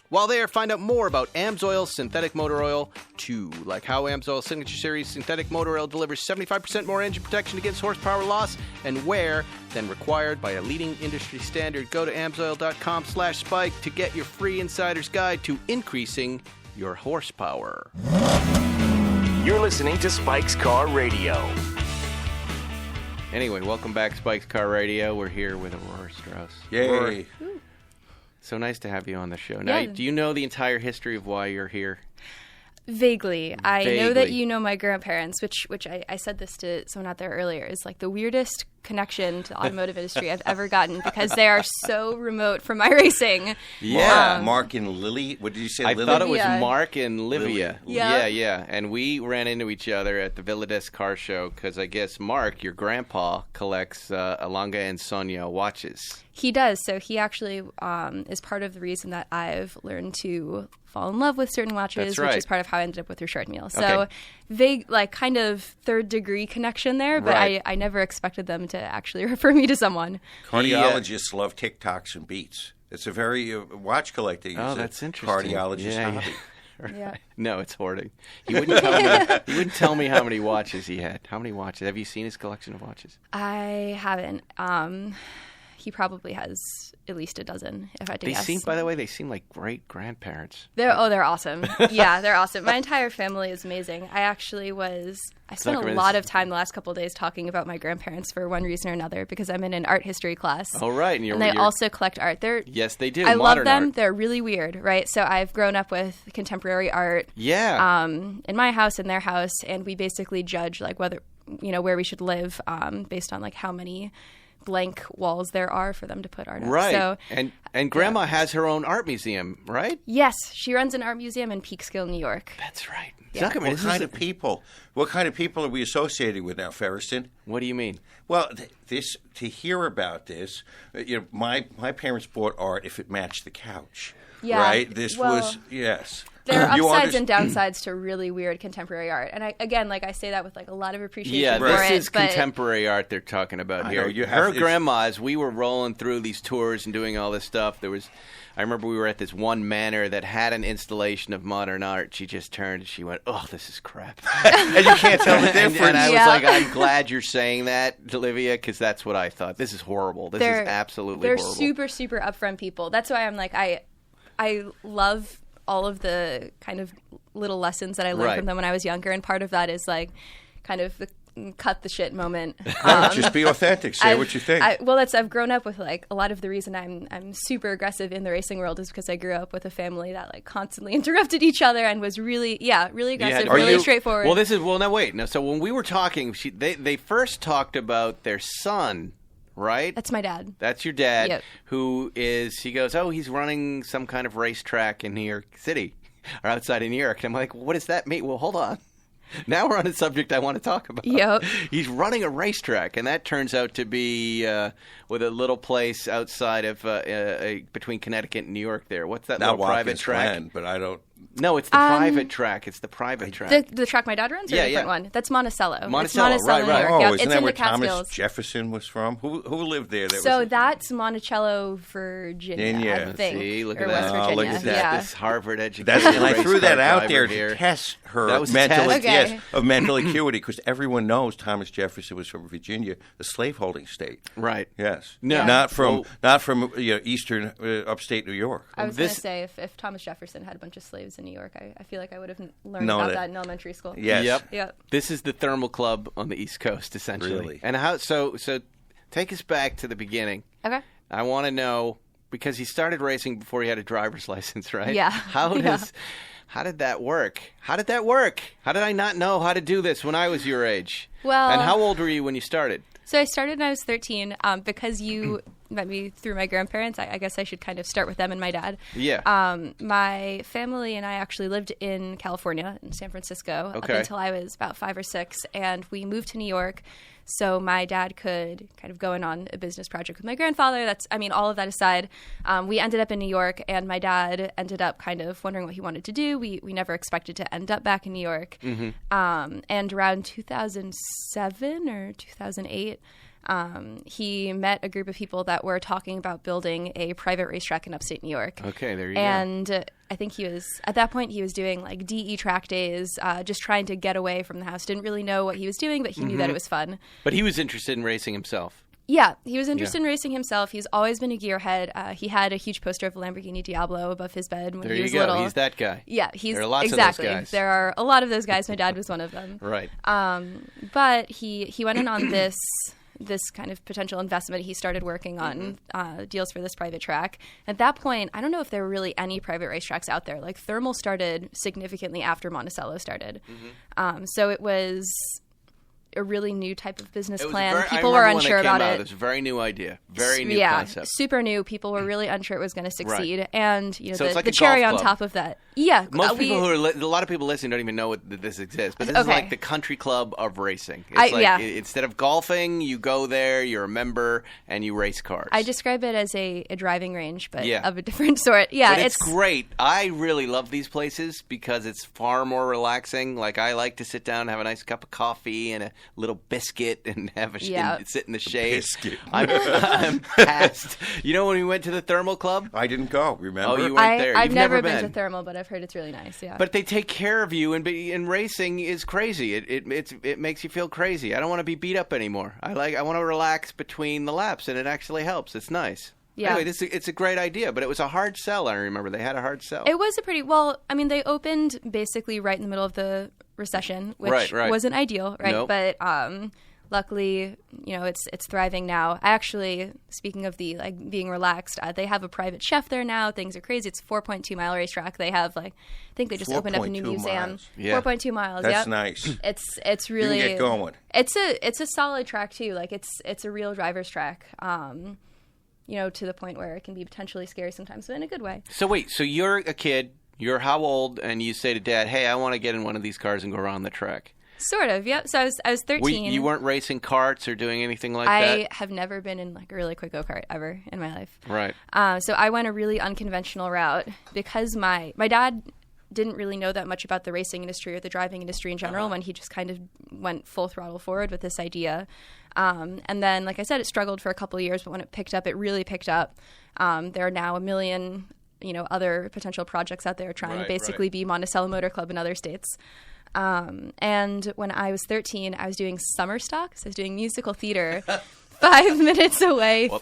While there, find out more about AMSOIL synthetic motor oil 2, like how AMSOIL Signature Series synthetic motor oil delivers 75% more engine protection against horsepower loss and wear than required by a leading industry standard. Go to amsoil.com/spike to get your free insider's guide to increasing your horsepower. You're listening to Spike's Car Radio. Anyway, welcome back, Spike's Car Radio. We're here with Aurora Straus. Yay. Aurora, so nice to have you on the show. Now, Yeah. do you know the entire history of why you're here? Vaguely. I know Vaguely. that you know my grandparents, which I said this to someone out there earlier, is like the weirdest connection to the automotive industry I've ever gotten because they are so remote from my racing. Yeah. Mark and Lily. What did you say? I Lily? thought it was Yeah. Mark and Livia. Yeah. Yeah. And we ran into each other at the Villades car show because I guess Mark, your grandpa, collects Alanga and Sonia watches. He does. So he actually is part of the reason that I've learned to fall in love with certain watches, That's right. which is part of how I ended up with your short meal. So Okay. vague, like kind of third degree connection there, but Right. I never expected them to actually refer me to someone. Cardiologists love TikToks and beats. It's a very watch collecting. Oh, is a that's interesting. Cardiologist Yeah. hobby. Yeah. No, it's hoarding. He wouldn't tell me. He wouldn't tell me how many watches he had. How many watches? Have you seen his collection of watches? I haven't. He probably has at least a dozen, if I had to They guess. seem, by the way, they seem like great grandparents. They're awesome. Yeah, they're awesome. My entire family is amazing. I spent Zuckerman a lot of time the last couple of days talking about my grandparents for one reason or another because I'm in an art history class. Oh, right. And they also collect art. Yes, they do. I love Modern them. art. They're really weird, right? So I've grown up with contemporary art. Yeah. In my house, in their house, and we basically judge like whether where we should live based on like how many blank walls there are for them to put art up. Right. So, and Grandma has her own art museum, right? yes, she runs an art museum in Peekskill, New York. That's right. Yeah. Zuckerman, What this kind is of people? What kind of people are we associated with now, Ferriston? What do you mean? Well, to hear about this, my parents bought art if it matched the couch. Yeah, Right. This well, was yes. There are You upsides underst- and downsides to really weird contemporary art, and I say that with like a lot of appreciation Yeah, for this it. is but contemporary art they're talking about I here. know, you have- Her it's- grandma, as we were rolling through these tours and doing all this stuff, I remember we were at this one manor that had an installation of modern art. She just turned and she went, "Oh, this is crap." and you can't tell the difference. And I was Yeah. like, "I'm glad you're saying that, Olivia, because that's what I thought. This is horrible. This is absolutely they're horrible." super super upfront people. That's why I'm like I love all of the kind of little lessons that I learned Right. from them when I was younger, and part of that is like kind of the cut the shit moment. Just be authentic. Say what you think. I've grown up with like a lot of the reason I'm super aggressive in the racing world is because I grew up with a family that like constantly interrupted each other and was really aggressive, really straightforward. Well, so when we were talking, they first talked about their son, right? That's my dad. That's your dad, Yep. he goes, he's running some kind of racetrack in New York City or outside of New York. And I'm like, what does that mean? Well, hold on. Now we're on a subject I want to talk about. Yep. He's running a racetrack, and that turns out to be with a little place outside of between Connecticut and New York there. What's that Not little private Watkins track? Glen, but I don't. No, it's the private track. It's the private track. The track my dad runs, or a different one? That's Monticello. Monticello, It's Monticello, right. New York. Oh, Yep. isn't It's that in where the Catskills. Thomas Jefferson was from? Who lived there? So that's Monticello, Virginia, I think. See, look at or that. West Oh, Virginia. look at that. Yeah. This Harvard education. That's, and I threw that out driver there here. to test her That was a mental, test. Okay. of mental acuity, because everyone knows Thomas Jefferson was from Virginia, the slaveholding state. Right. Yes. No. Not from Well- eastern upstate New York. I was going This- to say, if Thomas Jefferson had a bunch of slaves in New York, I feel like I would have learned No, about that- that in elementary school. Yes. Yep. This is the thermal club on the East Coast, essentially. Really? And how? So take us back to the beginning. Okay. I want to know, because he started racing before he had a driver's license, right? Yeah. How did that work? How did I not know how to do this when I was your age? Well- and how old were you when you started? So I started when I was 13. Because you met me through my grandparents, I guess I should kind of start with them and my dad. Yeah. My family and I actually lived in California, in San Francisco, up Okay. until I was about 5 or 6, and we moved to New York so my dad could kind of go in on a business project with my grandfather. All of that aside, we ended up in New York, and my dad ended up kind of wondering what he wanted to do. We never expected to end up back in New York. And around 2007 or 2008, he met a group of people that were talking about building a private racetrack in upstate New York. Okay, there you go. And I think at that point, he was doing like DE track days, just trying to get away from the house. Didn't really know what he was doing, but he knew that it was fun. But he was interested in racing himself. Yeah, he was interested in racing himself. He's always been a gearhead. He had a huge poster of a Lamborghini Diablo above his bed when There he you was go. little. He's that guy. Yeah, There are lots exactly. of those guys. There are a lot of those guys. My dad was one of them. Right. But he went in on this kind of potential investment. He started working on deals for this private track. At that point, I don't know if there were really any private racetracks out there. Like Thermal started significantly after Monticello started. So it was a really new type of business plan. People were unsure about it. It was a very new idea, very new yeah, concept. super new. People were really unsure it was going to succeed. Right. And So it's like the a cherry golf on club. top of that. Yeah, A lot of people listening don't even know that this exists, but this is Okay. like the country club of racing. It's instead of golfing, you go there, you're a member, and you race cars. I describe it as a driving range, but Yeah. of a different sort. Yeah, But it's great. I really love these places because it's far more relaxing. Like I like to sit down and have a nice cup of coffee and a little biscuit and have and sit in the shade. Biscuit. I'm past. You know when we went to the Thermal Club? I didn't go, remember? Oh, you weren't there. I've You've never been to Thermal, but I've heard it's really nice. Yeah, But they take care of you, and racing is crazy. It makes you feel crazy. I don't want to be beat up anymore. I want to relax between the laps, and it actually helps. It's nice. Yeah. Anyway, it's a great idea, but it was a hard sell. I remember they had a hard sell. it was they opened basically right in the middle of the recession, which Right. wasn't ideal, right? Nope. But luckily, it's thriving now. I actually, speaking of the being relaxed, they have a private chef there now. Things are crazy. It's a 4.2-mile racetrack. They have I think they just opened up a new 4.2 museum. miles. Yeah. 4.2 miles. That's yep. nice. It's really You can get going. It's a solid track too. Like it's a real driver's track. To the point where it can be potentially scary sometimes, but in a good way. So wait, so you're a kid. You're how old? And you say to Dad, "Hey, I want to get in one of these cars and go around the track." Sort of, yep. So I was 13. You weren't racing karts or doing anything like I that? have never been in a really quick go-kart ever in my life. Right. So I went a really unconventional route because my dad didn't really know that much about the racing industry or the driving industry in general when he just kind of went full throttle forward with this idea. And then, like I said, it struggled for a couple of years, but when it picked up, it really picked up. There are now a million, other potential projects out there trying to basically be Monticello Motor Club in other states. And when I was 13, I was doing summer stock. So I was doing musical theater 5 minutes away from...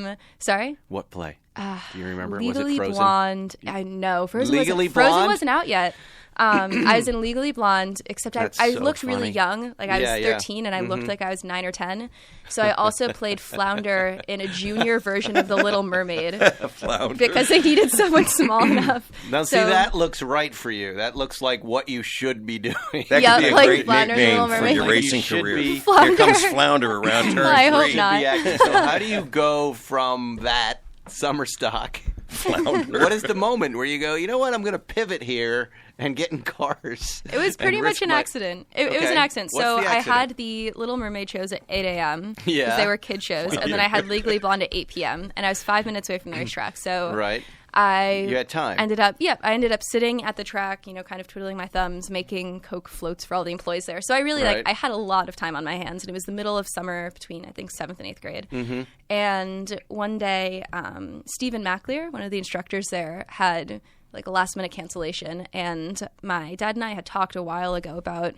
play? Sorry? What play? Do you remember? Legally was it Frozen? Blonde. I know. Legally Frozen Blonde? wasn't out yet. I was in Legally Blonde, except I so looked really funny. young. Like I was Yeah, 13 and I looked like I was 9 or 10. So I also played Flounder in a junior version of The Little Mermaid. Flounder. Because they needed someone small enough. Now, see, So- that looks right for you. That looks like what you should be doing. That Yeah, could be a like great Flounder and the nickname Little for Mermaid. your Like racing you should career. be. Here Flounder. comes Flounder around turn I hope 3. not. So how do you go from that summer stock flounder. What is the moment where you go, you know what, I'm going to pivot here and get in cars? It was pretty much an accident. It was an accident. What's So the I accident? had the Little Mermaid shows at 8 a.m. Yeah. because they were kid shows. And then I had Legally Blonde at 8 p.m. And I was 5 minutes away from the racetrack. So Right. You had time. I ended up sitting at the track, kind of twiddling my thumbs, making Coke floats for all the employees there. So I really Right. I had a lot of time on my hands, and it was the middle of summer between I think 7th and 8th grade. Mm-hmm. And one day, Stephen McLear, one of the instructors there, had like a last minute cancellation, and my dad and I had talked a while ago about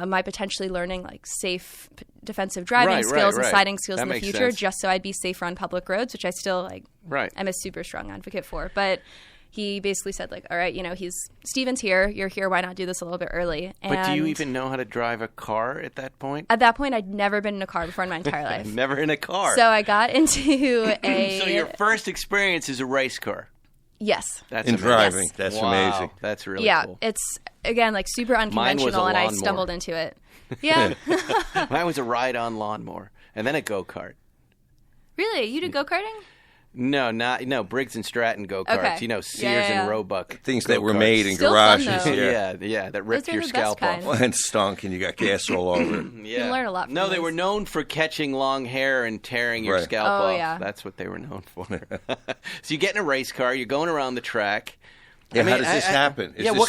my potentially learning like safe defensive driving skills and sliding skills That in the makes future, sense. just so I'd be safer on public roads, which I still I'm a super strong advocate for. But he basically said like, all right, Steven's here, you're here, why not do this a little bit early? But do you And even know how to drive a car at that point? at that point, I'd never been in a car before in my entire life. Never in a car. So I got into a So your first experience is a race car. yes. That's In amazing. driving. Yes. That's Wow, amazing. That's really Yeah, cool. it's again like super Mine was a unconventional, and I lawnmower. stumbled into it. Yeah, Mine was a ride-on lawnmower, and then a go-kart. really? You did go karting? No, Briggs and Stratton go-karts. Okay. Sears Yeah. and Roebuck. Things that were go-karts. made in Still fun, garages. though. Yeah. That ripped Those are your the scalp best kind. off. And stunk, and you got gas all over it. Yeah. You learn a lot from No, they those. were known for catching long hair and tearing your Right. scalp Oh, off. yeah. That's what they were known for. So you get in a race car, you're going around the track. Yeah, how does this happen? Is Yeah, this- what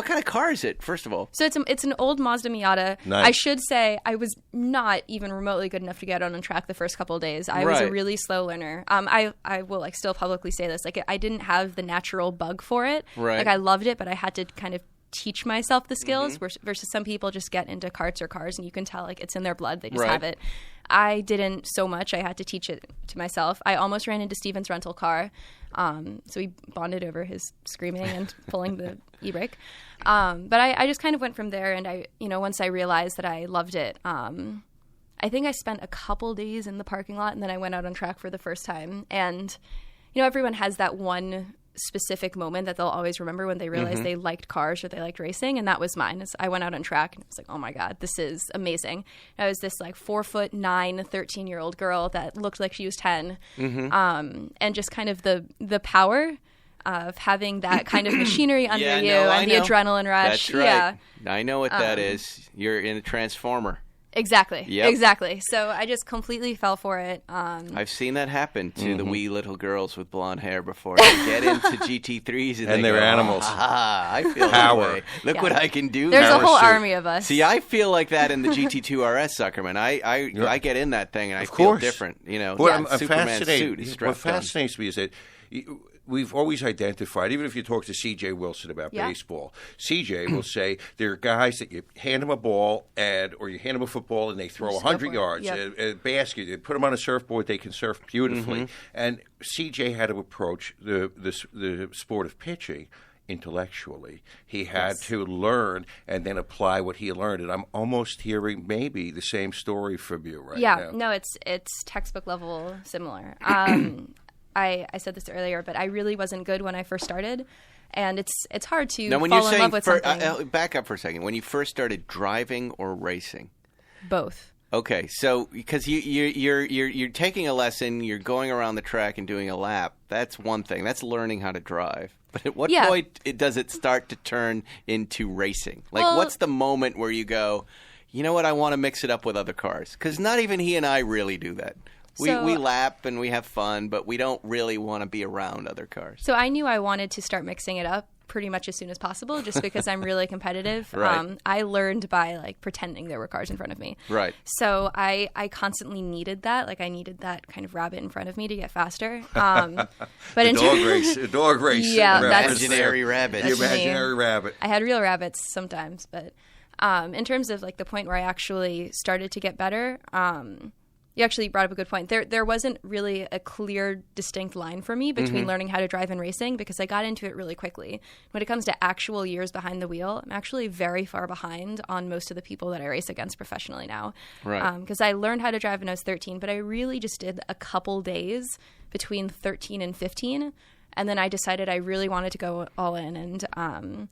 kind of car is it? First of all, So it's an old Mazda Miata. Nice. I should say I was not even remotely good enough to get on track the first couple of days. I was a Right. really slow learner. I will still publicly say this. I didn't have the natural bug for it. Right. I loved it, but I had to kind of teach myself the skills Mm-hmm. versus some people just get into karts or cars and you can tell it's in their blood. They just Right. have it. I didn't so much. I had to teach it to myself. I almost ran into Steven's rental car. So we bonded over his screaming and pulling the e-brake. But I just kind of went from there. And once I realized that I loved it, I think I spent a couple days in the parking lot and then I went out on track for the first time. And, everyone has that one specific moment that they'll always remember when they realize they liked cars or they liked racing, and that was mine. I went out on track and it was like, oh my god, this is amazing. I was this 4'9", 13-year-old girl that looked like she was 10, and just kind of the power of having that kind of machinery under Yeah, you no, I and the know. adrenaline rush. That's right. Yeah, I know what that is. You're in a transformer. exactly. Yep. Exactly. So I just completely fell for it. I've seen that happen to the wee little girls with blonde hair before. They get into GT3s and And they they're go, animals. Ah, I feel Power. that way. Look Yeah. what I can do There's now. a whole army of us. See, I feel like that in the GT2 RS, Suckerman. I get in that thing and I Of feel course. different. What Superman's suit is what strapped on. fascinates me is that we've always identified, even if you talk to C.J. Wilson about Yeah. baseball, C.J. will say there are guys that you hand them a ball or you hand them a football and they throw Just go 100 for it. yards. Yep. A basket, you put them on a surfboard, they can surf beautifully. And C.J. had to approach the sport of pitching intellectually. He had to learn and then apply what he learned. And I'm almost hearing maybe the same story from you right now. No, it's textbook level similar. I said this earlier, but I really wasn't good when I first started, and it's hard to Now, when fall you're in saying love with something. back up for a second. When you first started driving or racing, Both. okay, so because you're taking a lesson, you're going around the track and doing a lap. That's one thing. That's learning how to drive. But at what Yeah. point does it start to turn into racing? Like, Well- what's the moment where you go, you know what? I want to mix it up with other cars because not even he and I really do that. We So- lap and we have fun, but we don't really want to be around other cars. So I knew I wanted to start mixing it up pretty much as soon as possible, just because I'm really competitive. Right. I learned by pretending there were cars in front of me. Right. So I constantly needed that. I needed that kind of rabbit in front of me to get faster. But in The dog race. Yeah, that's- Imaginary rabbit. The That's me. imaginary rabbit. I had real rabbits sometimes, but in terms of the point where I actually started to get better, you actually brought up a good point. There wasn't really a clear, distinct line for me between learning how to drive and racing because I got into it really quickly. When it comes to actual years behind the wheel, I'm actually very far behind on most of the people that I race against professionally now. Right. Because I learned how to drive when I was 13, but I really just did a couple days between 13 and 15. And then I decided I really wanted to go all in. And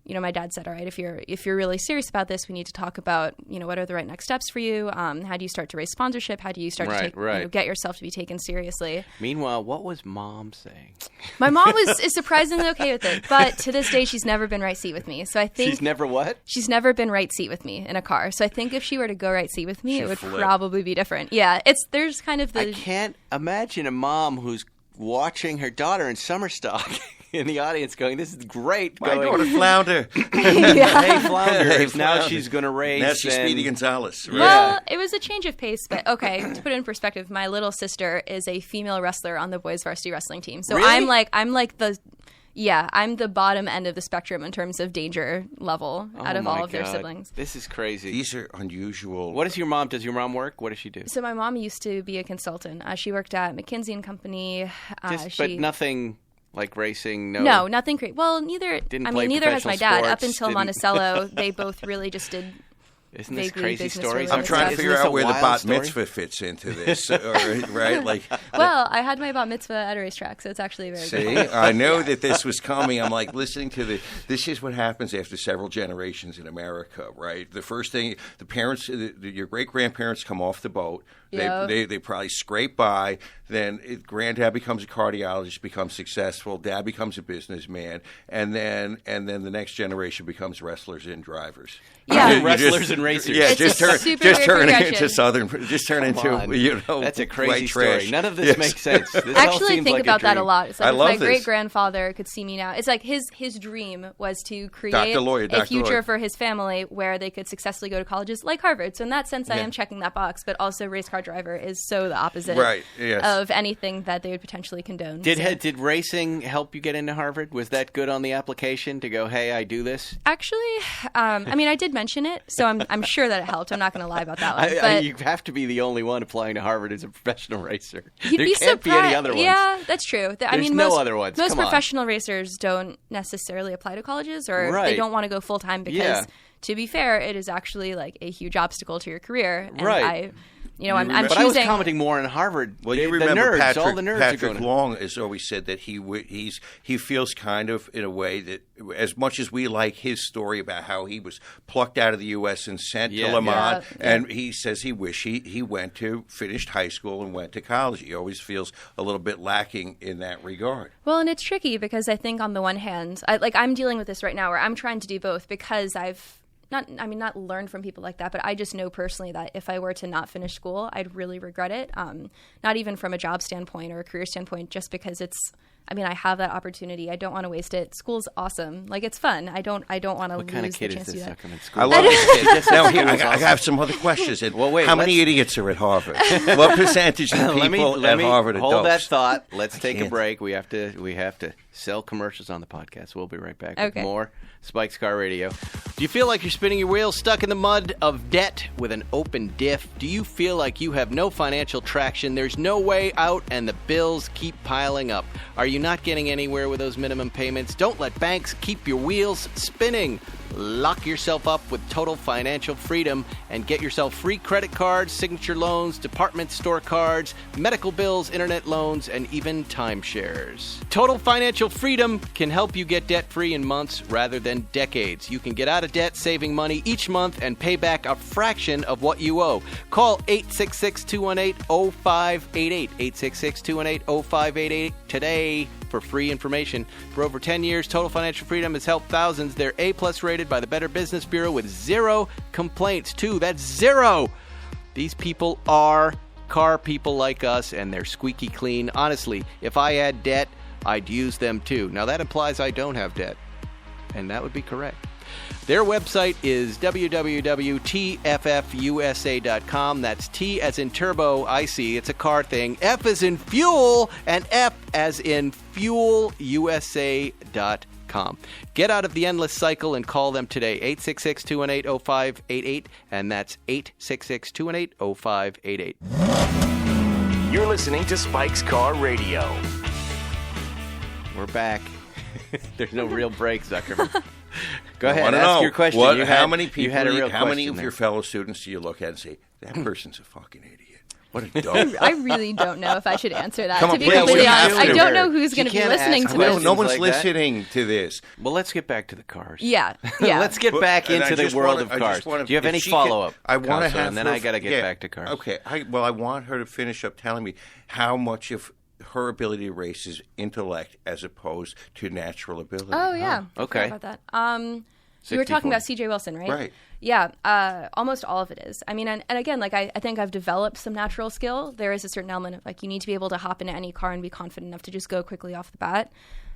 my dad said, all right, if you're really serious about this, we need to talk about, what are the right next steps for you? How do you start to raise sponsorship? How do you start to get yourself to be taken seriously? Meanwhile, what was Mom saying? My mom is surprisingly okay with it, but to this day, she's never been right seat with me. So I think she's never what? She's never been right seat with me in a car. So I think if she were to go right seat with me, it would probably be different. Yeah, there's kind of the. I can't imagine a mom who's watching her daughter in summer stock. In the audience going, this is great. My daughter Flounder. Hey, Flounder. Now she's going to race. Now she's Speedy Gonzalez. Right? Well, it was a change of pace, but okay, to put it in perspective, my little sister is a female wrestler on the boys varsity wrestling team. So really? I'm the bottom end of the spectrum in terms of danger level out of all of their siblings. This is crazy. These are unusual. What is your mom? Does your mom work? What does she do? So my mom used to be a consultant. She worked at McKinsey & Company. But nothing... Like racing, no, nothing crazy. Well, neither has my dad. Up until Monticello, they both really just did. Isn't this crazy stories? I'm trying to figure out where the bat mitzvah fits into this, right? Like, well, I had my bat mitzvah at a racetrack, so it's actually very good. See, I know that this was coming. I'm like listening to this is what happens after several generations in America, right? The first thing, the parents, your great-grandparents come off the boat. Yep. They probably scrape by. Then granddad becomes a cardiologist, becomes successful. Dad becomes a businessman, and then the next generation becomes wrestlers and drivers. Yeah, wrestlers and racers. Yeah, it's just turn into Southern. Just turn into That's a crazy white story. trash. None of this makes sense. This I all actually seems think like about a that dream. a lot. It's like I if love my this. great grandfather could see me now. It's like his dream was to create a future for his family where they could successfully go to colleges like Harvard. So in that sense, I am checking that box. But also, race car driver is so the opposite of anything that they would potentially condone. Did racing help you get into Harvard? Was that good on the application to go, hey, I do this? Actually, I did mention it, so I'm sure that it helped. I'm not going to lie about that one. But you have to be the only one applying to Harvard as a professional racer. There can't be any other ones. Yeah, that's true. There's no other ones. Most Come on. professional racers don't necessarily apply to colleges, or they don't want to go full time because, to be fair, it is actually like a huge obsticle to your career. And right. I'm but choosing. I was commenting more on Harvard. Well, you remember all the nerds Patrick Long has always said that he feels kind of in a way that as much as we like his story about how he was plucked out of the U.S. and sent to Le Mans, and he says he wished he went to finished high school and went to college. He always feels a little bit lacking in that regard. Well, and it's tricky because I think on the one hand, I'm dealing with this right now where I'm trying to do both because I've not learned from people like that, but I just know personally that if I were to not finish school, I'd really regret it. Not even from a job standpoint or a career standpoint, just because I have that opportunity. I don't want to waste it. School's awesome. Like, it's fun. I don't want to lose the chance to do that. What kind of kid is this sucking at school? I love it. Now, here, I have some other questions. Wait, how many idiots are at Harvard? What percentage of people at Harvard are hold adults? that thought. Let's take a break. We have to sell commercials on the podcast. We'll be right back with more Spike's Car Radio. Do you feel like you're spinning your wheels stuck in the mud of debt with an open diff? Do you feel like you have no financial traction, there's no way out, and the bills keep piling up? Are you not getting anywhere with those minimum payments? Don't let banks keep your wheels spinning. Lock yourself up with total financial freedom and get yourself free credit cards, signature loans, department store cards, medical bills, internet loans, and even timeshares. Total financial freedom can help you get debt-free in months rather than decades. You can get out of debt saving money each month and pay back a fraction of what you owe. Call 866-218-0588, 866-218-0588 today for free information. For over 10 years, Total Financial Freedom has helped thousands. They're A-plus rated by the Better Business Bureau with 0 complaints, too. That's 0. These people are car people like us, and they're squeaky clean. Honestly, if I had debt, I'd use them, too. Now, that implies I don't have debt, and that would be correct. Their website is www.tffusa.com. That's T as in turbo, IC, it's a car thing. F as in fuel, and F as in fuelusa.com. Get out of the endless cycle and call them today, 866-218-0588, and that's 866-218-0588. You're listening to Spike's Car Radio. We're back. There's no real break, Zuckerman. Go ahead, I ask your question. How many people? You had a real how many of there. your fellow students do you look at and say that person's a fucking idiot? What a dope. I really don't know if I should answer that. Come To on, be please, completely you have honest, to. I don't know who's You going to be can't listening ask to questions this. No one's like that. listening to this. Well, let's get back to the cars. Yeah, yeah. Let's get back And I into the just world wanna- of I cars. just wanna- Do you have if any she follow-up? I want to Counselor, have and then her- I got to get yeah. back to cars. Okay. I want her to finish up telling me how much of her ability to race is intellect as opposed to natural ability. Oh yeah. I okay. forgot about that. You were talking 60-40. about C.J. Wilson, right? Right. Yeah. Almost all of it is. I mean, and again, like I think I've developed some natural skill. There is a certain element of like you need to be able to hop into any car and be confident enough to just go quickly off the bat.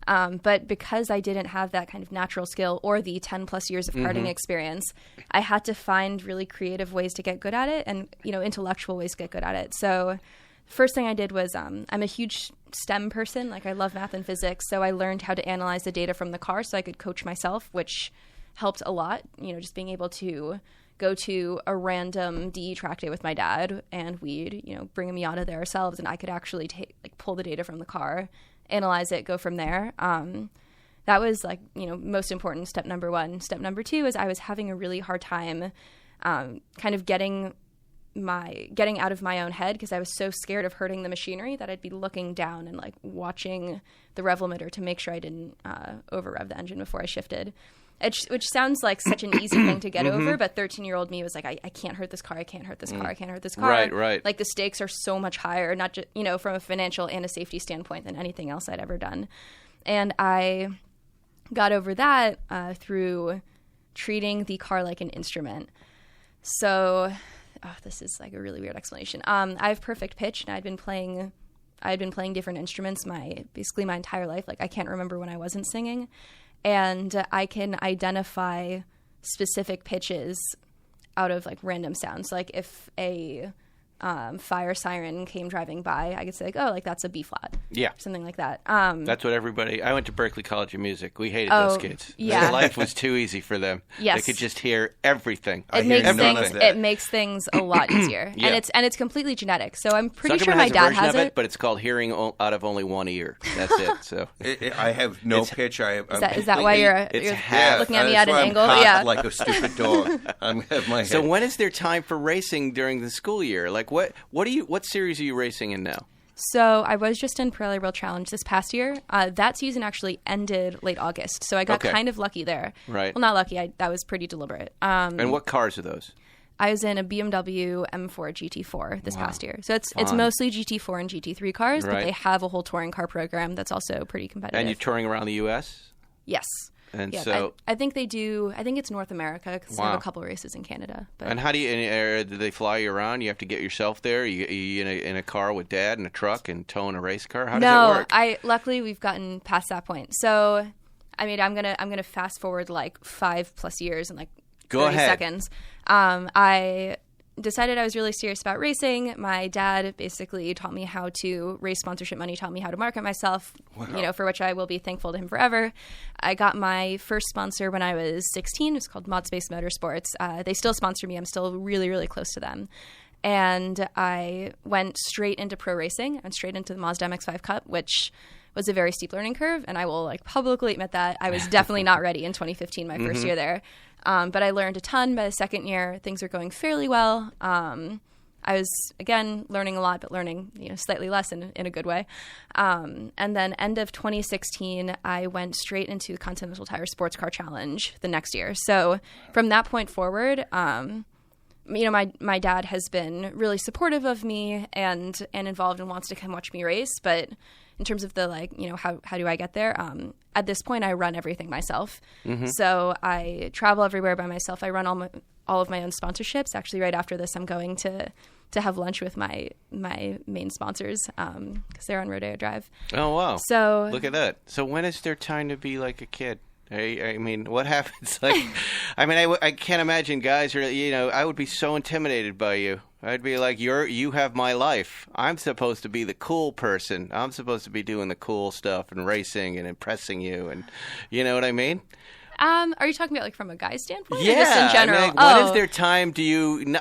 But because I didn't have that kind of natural skill or the 10 plus years of karting experience, I had to find really creative ways to get good at it and, intellectual ways to get good at it. So first thing I did was I'm a huge STEM person. Like I love math and physics. So I learned how to analyze the data from the car so I could coach myself, which helped a lot. Just being able to go to a random DE track day with my dad and we'd, bring a Miata there ourselves and I could actually pull the data from the car, analyze it, go from there. That was most important, step number one. Step number two is I was having a really hard time kind of getting out of my own head because I was so scared of hurting the machinery that I'd be looking down and watching the rev limiter to make sure I didn't over rev the engine before I shifted. Which sounds like such an easy thing to get over, but 13-year-old me was like, I can't hurt this car, I can't hurt this car, I can't hurt this car. Right. Like the stakes are so much higher, not just from a financial and a safety standpoint than anything else I'd ever done. And I got over that through treating the car like an instrument. So, this is like a really weird explanation. I have perfect pitch, and I had been playing different instruments basically my entire life. Like I can't remember when I wasn't singing. And I can identify specific pitches out of random sounds. Like if a fire siren came driving by, I could say that's a B flat. Yeah. Something like that. That's what everybody. I went to Berklee College of Music. We hated those kids. Yeah. Their life was too easy for them. Yes. They could just hear everything. It makes things a lot easier. Yeah. And it's completely genetic. So I'm pretty sure Zuckerman my has a dad version has of it. but it's called hearing out of only one ear. That's it. So I have no pitch. Is that why you're looking at me at an angle? Yeah, like a stupid dog. I have my head. So when is there time for racing during the school year? Like what series are you racing in now? So I was just in Pirelli World Challenge this past year. That season actually ended late August, so I got kind of lucky there. Right. Well, not lucky. That was pretty deliberate. And what cars are those? I was in a BMW M4 GT4 this past year. So it's mostly GT4 and GT3 cars, but they have a whole touring car program that's also pretty competitive. And you're touring around the U.S.? Yes. And yeah, so I think they do. I think it's North America because they have a couple of races in Canada. But. And how do do they fly you around? You have to get yourself there. You in a car with Dad in a truck and towing a race car. How does it work? Luckily we've gotten past that point. So, I mean, I'm gonna fast forward 5+ years and 30 seconds. I decided I was really serious about racing. My dad basically taught me how to raise sponsorship money, taught me how to market myself, for which I will be thankful to him forever. I got my first sponsor when I was 16. It's called ModSpace Motorsports. They still sponsor me. I'm still really, really close to them. And I went straight into pro racing. I went straight into the Mazda MX-5 Cup, which was a very steep learning curve. And I will publicly admit that I was definitely not ready in 2015, my first year there. But I learned a ton. By the second year, things were going fairly well. I was, again, learning a lot, but learning slightly less in a good way. And then end of 2016, I went straight into the Continental Tire Sports Car Challenge the next year. So from that point forward, my dad has been really supportive of me and involved and wants to come watch me race. But in terms of the how do I get there? At this point, I run everything myself. Mm-hmm. So I travel everywhere by myself. I run all of my own sponsorships. Actually, right after this, I'm going to have lunch with my main sponsors because they're on Rodeo Drive. Oh wow! So look at that. So when is there time to be like a kid? I mean, what happens? I can't imagine guys are. I would be so intimidated by you. I'd be like, you have my life. I'm supposed to be the cool person. I'm supposed to be doing the cool stuff and racing and impressing you, and you know what I mean? Are you talking about from a guy standpoint? Yeah, or just in general. When is there time?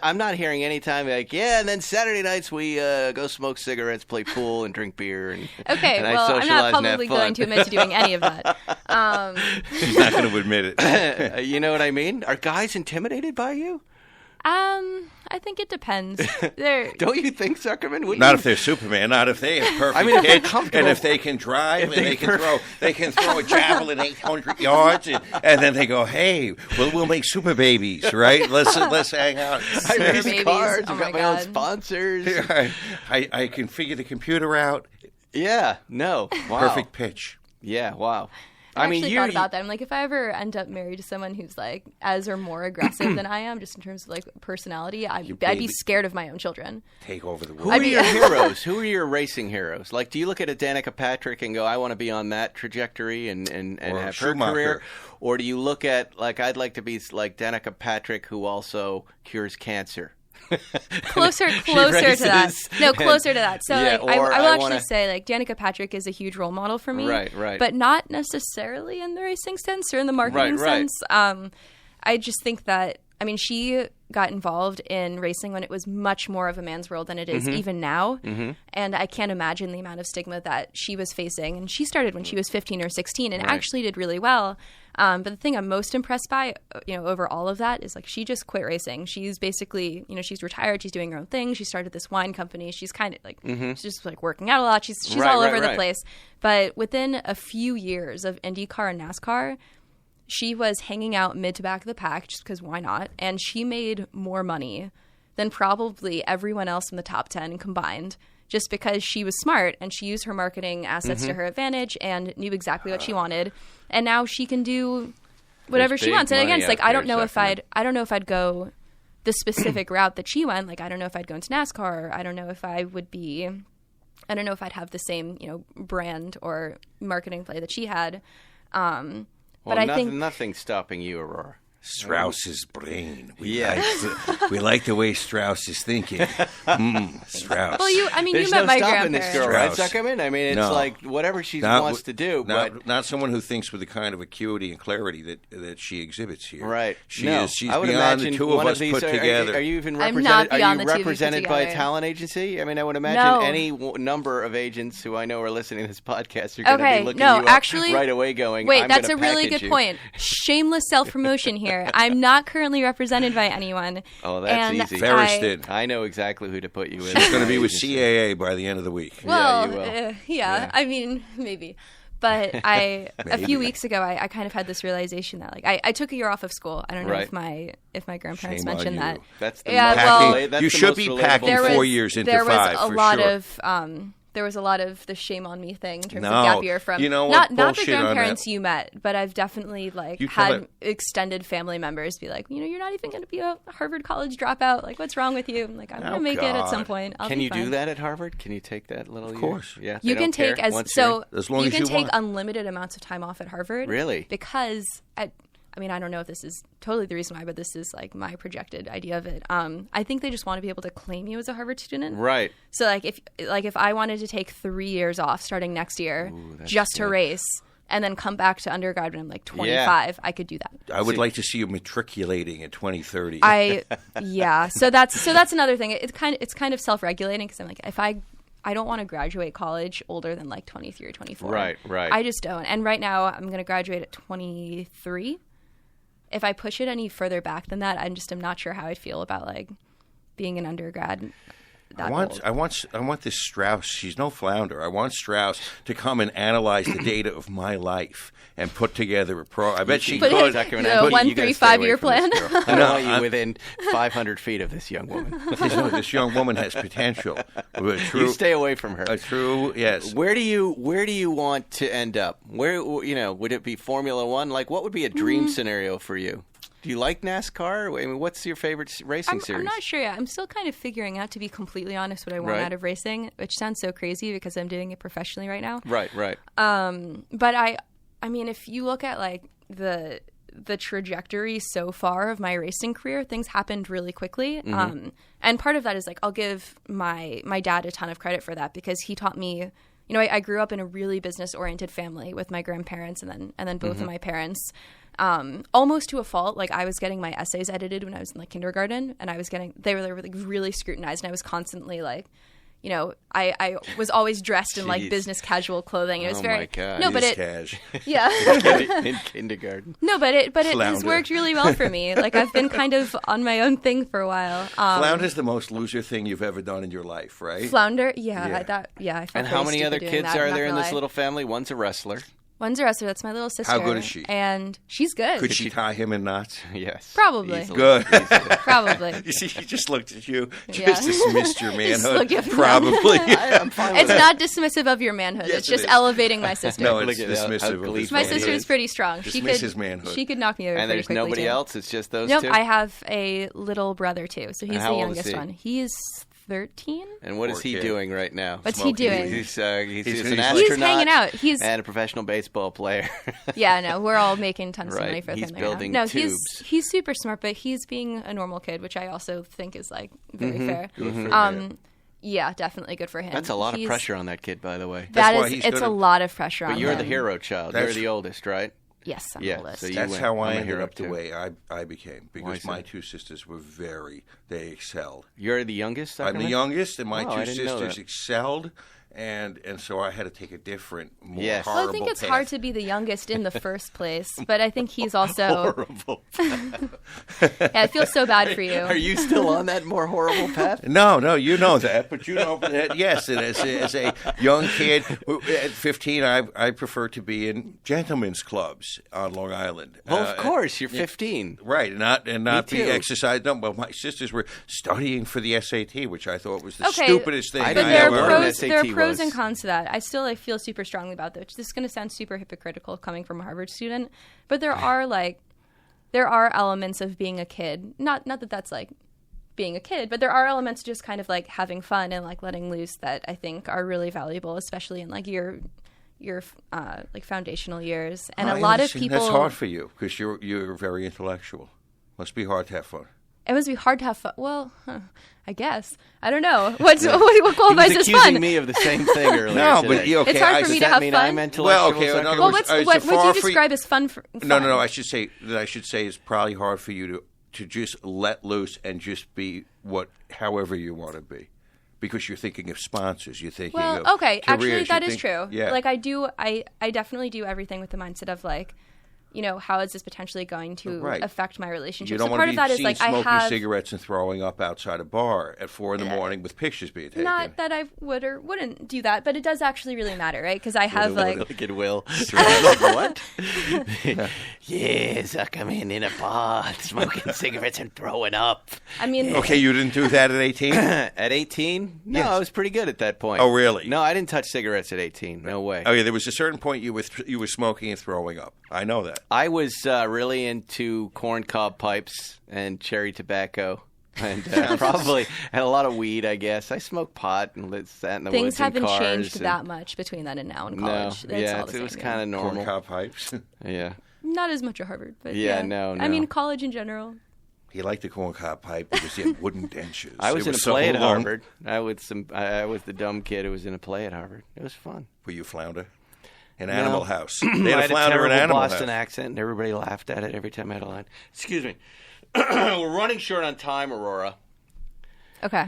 I'm not hearing any time and then Saturday nights we go smoke cigarettes, play pool, and drink beer. And okay, and well, I'm not publicly going to admit to doing any of that. He's not going to admit it. You know what I mean? Are guys intimidated by you? I I think it depends. They're Don't you think, Zuckerman? Wouldn't Not you- if they're Superman. Not if they have perfect I mean, if they're pitch, comfortable- and if they can drive, and they can throw a javelin 800 yards, and then they go, "Hey, we'll make super babies, right? Let's hang out." I race babies. cars. Oh I've my got my own God. sponsors. I can figure the computer out. Yeah. No. Wow. Perfect pitch. Yeah. Wow. I mean, actually you thought about that. I'm like, if I ever end up married to someone who's like as or more aggressive than I am, just in terms of like personality, I'd be baby- scared of my own children. Take over the Who world. are your heroes? Who are your racing heroes? Like, do you look at a Danica Patrick and go, "I want to be on that trajectory and Or have Schumacher. her career," or do you look at like, "I'd like to be like Danica Patrick, who also cures cancer"? Closer She to that. races No, and- closer to that. So Yeah, like, I or will I actually wanna- say like Danica Patrick is a huge role model for me. Right. But not necessarily in the racing sense or in the marketing Right. sense. I just think that, I mean, she got involved in racing when it was much more of a man's world than it is even now. And I can't imagine the amount of stigma that she was facing. And she started when she was 15 or 16 and actually did really well. But the thing I'm most impressed by, over all of that is like she just quit racing. She's basically, she's retired. She's doing her own thing. She started this wine company. She's kind of like, she's just like working out a lot. She's all over the place. But within a few years of IndyCar and NASCAR, she was hanging out mid to back of the pack just because why not? And she made more money than probably everyone else in the top 10 combined just because she was smart and she used her marketing assets to her advantage and knew exactly what she wanted. And now she can do whatever she big wants. And again, money it's like out I don't there, know if Zuckerman. I don't know if I'd go the specific route that she went. Like I don't know if I'd go into NASCAR. I don't know if I would be I don't know if I'd have the same, brand or marketing play that she had. Well, But I think nothing's stopping you, Aurora. Strauss's brain. Yeah. We like the way Strauss is thinking. Strauss. well, you There's met no my stopping grandparents. this girl, right, Strauss. Zuckerman? I mean, it's No. like whatever she Not wants w- to do, but not someone who thinks with the kind of acuity and clarity that she exhibits here. right. She's I would beyond imagine the two one of us these, put are together. you even I'm represented? not beyond are the two you of you put represented by a together. talent agency? I mean, I would imagine No. any number of agents who I know are listening to this podcast are going to Okay, be looking no, you up actually, right away going, Wait, I'm that's gonna a really package good you. point. Shameless self-promotion here. I'm not currently represented by anyone. Oh, that's and easy. Ferris did. I know exactly who to put you in. She's going to be with CAA by the end of the week. Well, you will. yeah, I mean, maybe. But a few weeks ago, I kind of had this realization that like I took a year off of school. I don't know Right. if my grandparents Shame on mentioned you. that. That's the Yeah, most well, rela- that's you the should most be relatable packing thing. 4 years into there 5 was a for lot sure. of there was a lot of the shame on me thing in terms No. of gap year from You know what? not the Bullshit on grandparents that. you met, but I've definitely You tell had it. extended family members be like, you're not even going to be a Harvard college dropout. Like, what's wrong with you? I'm like, I'm going to make it at some God. point. I'll Can be you do fine. that at Harvard? Can you take that little? Of course. Yeah. You they can don't care take once you're- As long you as can you take want. unlimited amounts of time off at Harvard. Really? Because I mean, I don't know if this is totally the reason why, but this is like my projected idea of it. I think they just want to be able to claim you as a Harvard student. Right. So if I wanted to take 3 years off starting next year just to race and then come back to undergrad when I'm like 25, I could do that. I would like to see you matriculating at 2030. Yeah. So that's another thing. It's kind of self-regulating because I'm like, if I don't want to graduate college older than like 23 or 24. Right. I just don't. And right now I'm going to graduate at 23. If I push it any further back than that, I'm not sure how I'd feel about like being an undergrad. I want this Strauss. She's no flounder. I want Strauss to come and analyze the data of my life and put together a pro. I bet she Put could. it- Zuckerman, the I put- 1, you gotta 3, stay 5 away year from this plan. girl. I don't want you within 500 feet of this young woman. This young woman has potential. You stay away from her. A true, yes. Where do you want to end up? Where would it be Formula One? Like, what would be a dream scenario for you? Do you like NASCAR? I mean, what's your favorite racing series? I'm not sure yet. I'm still kind of figuring out, to be completely honest, what I want Right. out of racing, which sounds so crazy because I'm doing it professionally right now. Right. But I mean, if you look at like the trajectory so far of my racing career, things happened really quickly. And part of that is like I'll give my dad a ton of credit for that because he taught me. I grew up in a really business oriented family with my grandparents and then both of my parents. Almost to a fault. Like I was getting my essays edited when I was in like kindergarten, and they were like really scrutinized, and I was constantly like, you know, I was always dressed in like Jeez. business casual clothing. It was very my God. no, but Biz it cash. yeah. in kindergarten. No, but it has Flounder. worked really well for me. Like I've been kind of on my own thing for a while. Flounder's the most loser thing you've ever done in your life, right? Flounder, I Yeah. felt And very how many stupid other doing kids that, are I'm not there in gonna this lie. little family? One's a wrestler. One's a wrestler. That's my little sister. How good is she? And she's good. Could she tie him in knots? Yes. Probably. Easily. Good. Probably. You see, she just looked at you, Yeah. just dismissed your manhood. look at- Probably. I'm fine with It's not dismissive of your manhood. Yes, it's it just is. elevating my sister. No, Look it's at how dismissive of his gleeful My he sister is. is pretty strong. Dismiss his manhood. She could knock me over And pretty there's quickly, nobody too. else? It's just those Nope, two? I have a little brother too, so he's And the how old is youngest he? one. He is 13. And what is Poor he kid. doing right now? What's he doing? He's He's an like- astronaut. He's hanging out. He's and a professional baseball player. yeah, no, we're all making tons of Right. money for the He's family right now. building No, tubes. he's super smart, but he's being a normal kid, which I also think is like very fair. Good for him. Yeah, definitely good for him. That's a lot of He's- pressure on that kid, by the way. That That's why is, he's it's a gonna- lot of pressure on But you're him. the hero child. That's- You're the oldest, right? Yes, I'm Yeah, the oldest. so you That's win. how I'm I a ended hero, up the too. way I became, Why because is my that? two sisters were they excelled. You're the youngest? I'm the youngest, and my Oh, I two didn't know sisters that. excelled, and so I had to take a different, more Yes. horrible Well, I think it's path. hard to be the youngest in the first place, but I think he's also. Horrible. Yeah, I feel so bad for you. Are you still on that more horrible path? No, you know that, but you know that, yes, and as a young kid, at 15, I prefer to be in gentlemen's clubs on Long Island. Well, of course. You're 15. Right, and not be too. exercised. No, but my sisters were studying for the SAT, which I thought was the Okay, stupidest thing I But didn't there know are what ever an pros. SAT There are pros was. and cons to that. I still feel super strongly about this. This is going to sound super hypocritical coming from a Harvard student, but there are elements of being a kid. Not that that's like being a kid, but there are elements of just kind of like having fun and like letting loose that I think are really valuable, especially in like your like foundational years. And a I lot of understand. people. That's hard for you because you're very intellectual. Must be hard to have fun. It must be hard to have fun. Well, I guess I don't know. What He qualifies was as accusing fun? me of the same thing earlier No, today. but okay, It's hard for Does me to that have mean fun. I'm intellectual? Well, okay, in Zucker? other Well, words, what it's do you far for describe as fun? No. I should say it's probably hard for you to just let loose and just be however you want to be, because you're thinking of sponsors. You're thinking Well, of okay, careers, actually, that you is think- true. Yeah, Like I definitely do everything with the mindset of like, you know, how is this potentially going to Right. affect my relationship? you don't So want part to of be that is seen like I smoking have cigarettes and throwing up outside a bar at 4 a.m. with pictures being taken. not that I would or wouldn't do that, but it does actually really matter, right? Because I have like Look at Will. Like, what? Yes, I come in a bar, smoking cigarettes and throwing up. I mean, Okay, you didn't do that at 18? At 18? No, Yes. I was pretty good at that point. Oh, really? No, I didn't touch cigarettes at 18. No way. Oh, yeah, there was a certain point you were smoking and throwing up. I know that. I was really into corncob pipes and cherry tobacco. And probably had a lot of weed, I guess. I smoked pot and sat in the things woods in haven't cars changed and- that much between then and now in No, college. It's yeah, all the it was same, kind of normal. Corncob pipes. Yeah. not as much at Harvard, but Yeah, yeah, no. I mean, college in general. He liked the corncob pipe because he had wooden dentures. I was They in were a so play at long. Harvard. I was the dumb kid who was in a play at Harvard. It was fun. Were you Flounder? In Animal House. They I had a had a Flounder in terrible Animal Boston House. accent, and everybody laughed at it every time I had a line. Excuse me. We're running short on time, Aurora. Okay.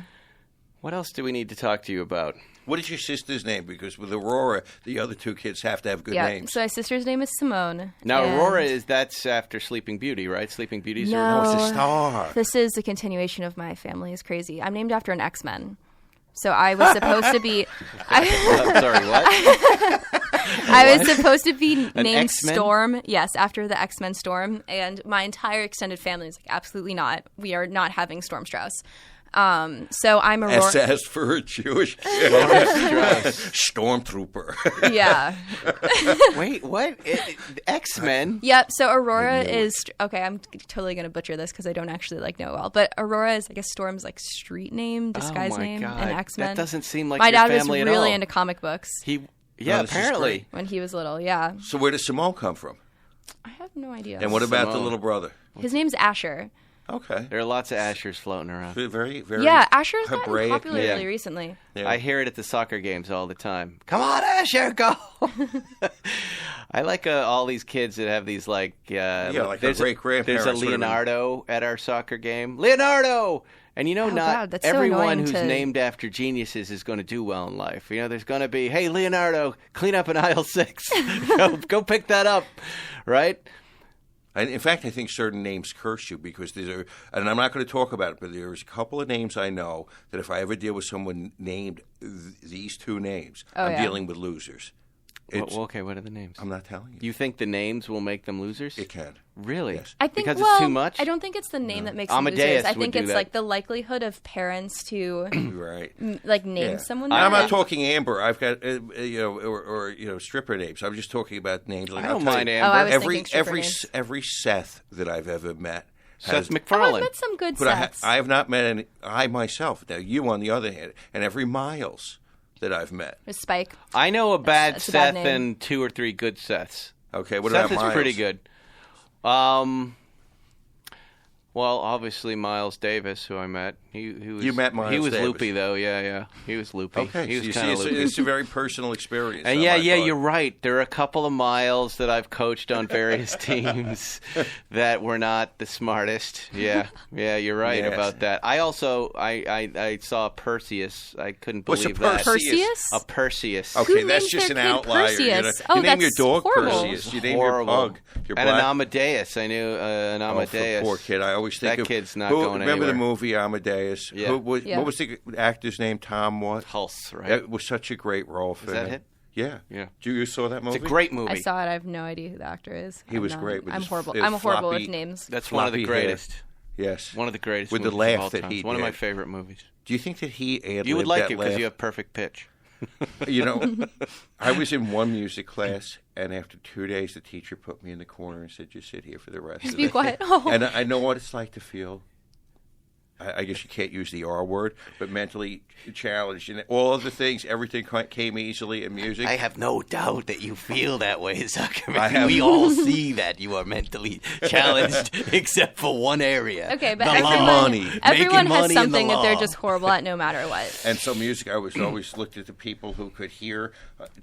What else do we need to talk to you about? What is your sister's name? Because with Aurora, the other two kids have to have good Yeah. names. So my sister's name is Simone. Now, and- Aurora that's after Sleeping Beauty, right? Sleeping Beauty's her No. Oh, it's a star. This is a continuation of My Family is Crazy. I'm named after an X-Men. So I was supposed to be I'm sorry, what? I was supposed to be An named X-Men? Storm. Yes, after the X-Men Storm, and my entire extended family is like, absolutely not. We are not having Storm Strauss. So I'm Aurora. SS for a Jewish stormtrooper. Yeah. Wait, what? X-Men? Yep. So Aurora is okay. I'm totally gonna butcher this because I don't actually know it well. But Aurora is, I guess, Storm's street name, disguise oh my name God. in X-Men. That doesn't seem like my your dad was family at really all. into comic books Yeah, this is apparently. great. when he was little. Yeah. So where does Simone come from? I have no idea. And what about the Simone. little brother? His name's Asher. Okay. There are lots of Ashers floating around. Very, very Yeah, Asher's gotten Hebraic popular name. really recently. Yeah. I hear it at the soccer games all the time. Come on, Asher, go! I like all these kids that have these like our there's great-grandparents There's a would have been- Leonardo at our soccer game. Leonardo! And not God, that's so everyone annoying who's to- named after geniuses is going to do well in life. There's going to be, hey, Leonardo, clean up in aisle 6. go pick that up, right? And in fact, I think certain names curse you because and I'm not going to talk about it, but there's a couple of names I know that if I ever deal with someone named these two names, I'm dealing with losers. Well, okay, what are the names? I'm not telling you. You think the names will make them losers? It can. Really? Yes. I think because it's too much? I don't think it's the name that makes them Amadeus losers. I would think do it's that. like the likelihood of parents to Right. name someone. I'm that. not talking Amber. I've got or stripper names. I'm just talking about names. Like, I don't I'll tell mind you, Amber. I was thinking stripper names. every Seth that I've ever met. Seth I've MacFarlane. met some good But sets. I have not met any. I myself. Now you, on the other hand, and every Miles that I've met. With Spike. I know a bad That's a bad Seth name. and 2 or 3 good Seths. Okay, what Seth about is Miles? pretty good. Well, obviously Miles Davis, who I met. He was, You met Miles He was Davis. loopy, though. Yeah. He was loopy. Okay, He so was you see, kind of loopy. it's a very personal experience. And on my part. you're right. There are a couple of Miles that I've coached on various teams that were not the smartest. Yeah, you're right Yes. about that. I also I saw Perseus. I couldn't What's a believe that. Perseus? A Perseus. Okay, Who that's names just their an kid outlier. Perseus? You Oh, name your that's dog horrible. Perseus. You name your Horrible. pug. Your And an black. Amadeus. I knew an Oh, Amadeus. poor kid. I always think That of kid's not who, going remember anywhere. the movie Amadeus? Yeah. Yeah. What was the actor's name? Tom what? Hulse, right? It was such a great role for that him. it? Yeah. Yeah. You saw that movie? It's a great movie. I saw it. I have no idea who the actor is. He was I'm great with I'm his- horrible. his I'm horrible floppy- with names. That's one of the floppy hair. greatest. Yes. One of the greatest With the movies laugh of all that time. he It's one of my did. favorite movies. Do you think that he ad-libbed You would like that it because laugh? you have perfect pitch. You know, I was in one music class, and after 2 days, the teacher put me in the corner and said, "Just sit here for the rest of the Be day." quiet. Oh. And I know what it's like to feel. I guess you can't use the R word, but mentally challenged. And all of the things, everything came easily in music. I have no doubt that you feel that way, Zuckerman. I have- We all see that you are mentally challenged, except for one area. Okay, but the everyone, law. money. everyone Making has money in the something that they're law. just horrible at no matter what. And so music, I was always looked at the people who could hear,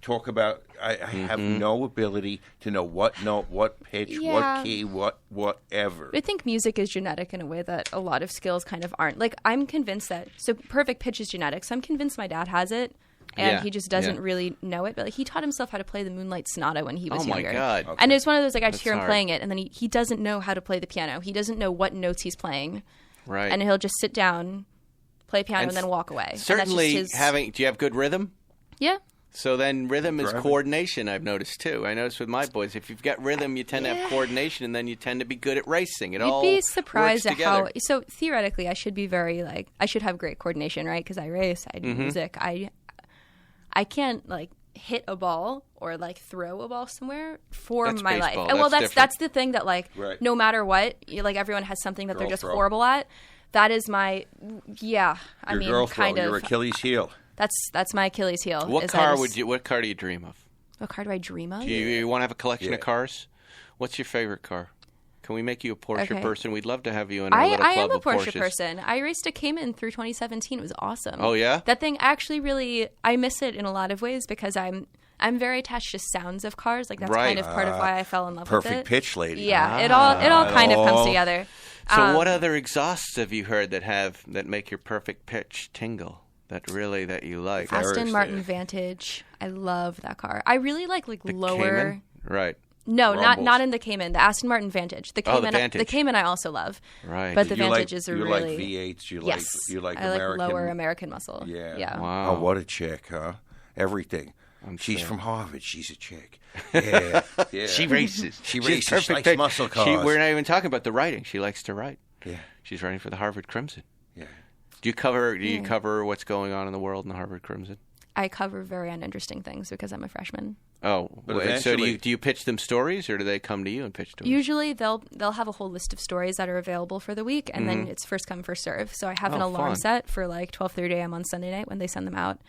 talk about. I have no ability to know what note, what pitch, Yeah. what key, whatever. I think music is genetic in a way that a lot of skills kind of aren't. Like, I'm convinced that, so perfect pitch is genetic, so I'm convinced my dad has it, and Yeah, he just doesn't yeah. really know it. But like, he taught himself how to play the Moonlight Sonata when he was Oh my younger. God. Okay. And it's one of those, like, I just That's hear him hard. playing it, and then he doesn't know how to play the piano. He doesn't know what notes he's playing. Right. And he'll just sit down, play piano, and then walk away. And that's just Certainly, his- do you have good rhythm? Yeah. So then rhythm is Driving. coordination, I've noticed, too. I noticed with my boys, if you've got rhythm, you tend to have coordination, and then you tend to be good at racing. It all You'd be surprised works at how. together. So theoretically, I should be very I should have great coordination, right? Because I race, I do Mm-hmm. music. I can't hit a ball or throw a ball somewhere for That's my life. baseball. And well, That's that's different. the thing that Right. no matter what, everyone has something that they're Girl just throw. horrible at. That is my I Your mean, girl throw, kind your of. Achilles heel. That's my Achilles heel. What is I car just- What car do you dream of? What car do I dream of? You want to have a collection Yeah. of cars? What's your favorite car? Can we make you a Porsche Okay. person? We'd love to have you in our little I club am a of Porsche Porsches. person. I raced a Cayman through 2017. It was awesome. Oh, yeah? That thing actually really, I miss it in a lot of ways because I'm very attached to sounds of cars. Like that's Right. kind of part of why I fell in love with it. Perfect pitch, lady. Yeah, it all kind of comes together. So what other exhausts have you heard that make your perfect pitch tingle? That you like? Very Aston Martin exciting. Vantage. I love that car. I really like The lower. Cayman? Right. No, Rumbles. not in the Cayman. The Aston Martin Vantage. The Oh, the Cayman. Vantage. The Cayman I also love. Right. But the You Vantage like, is a you really like V8s. You yes. like I like American. lower American muscle. Yeah. Yeah. Wow. Oh, what a chick, huh? Everything. She's sure. from Harvard. She's a chick. Yeah. Yeah. She races. She She's races. She perfect likes pitch. muscle cars. We're not even talking about the writing. She likes to write. Yeah. She's writing for the Harvard Crimson. Yeah. Do you cover what's going on in the world in the Harvard Crimson? I cover very uninteresting things because I'm a freshman. Oh, But and so eventually- do you pitch them stories, or do they come to you and pitch stories? Usually they'll have a whole list of stories that are available for the week, and then it's first come first serve. So I have an Oh, alarm fun. set for 12:30 a.m. on Sunday night when they send them out,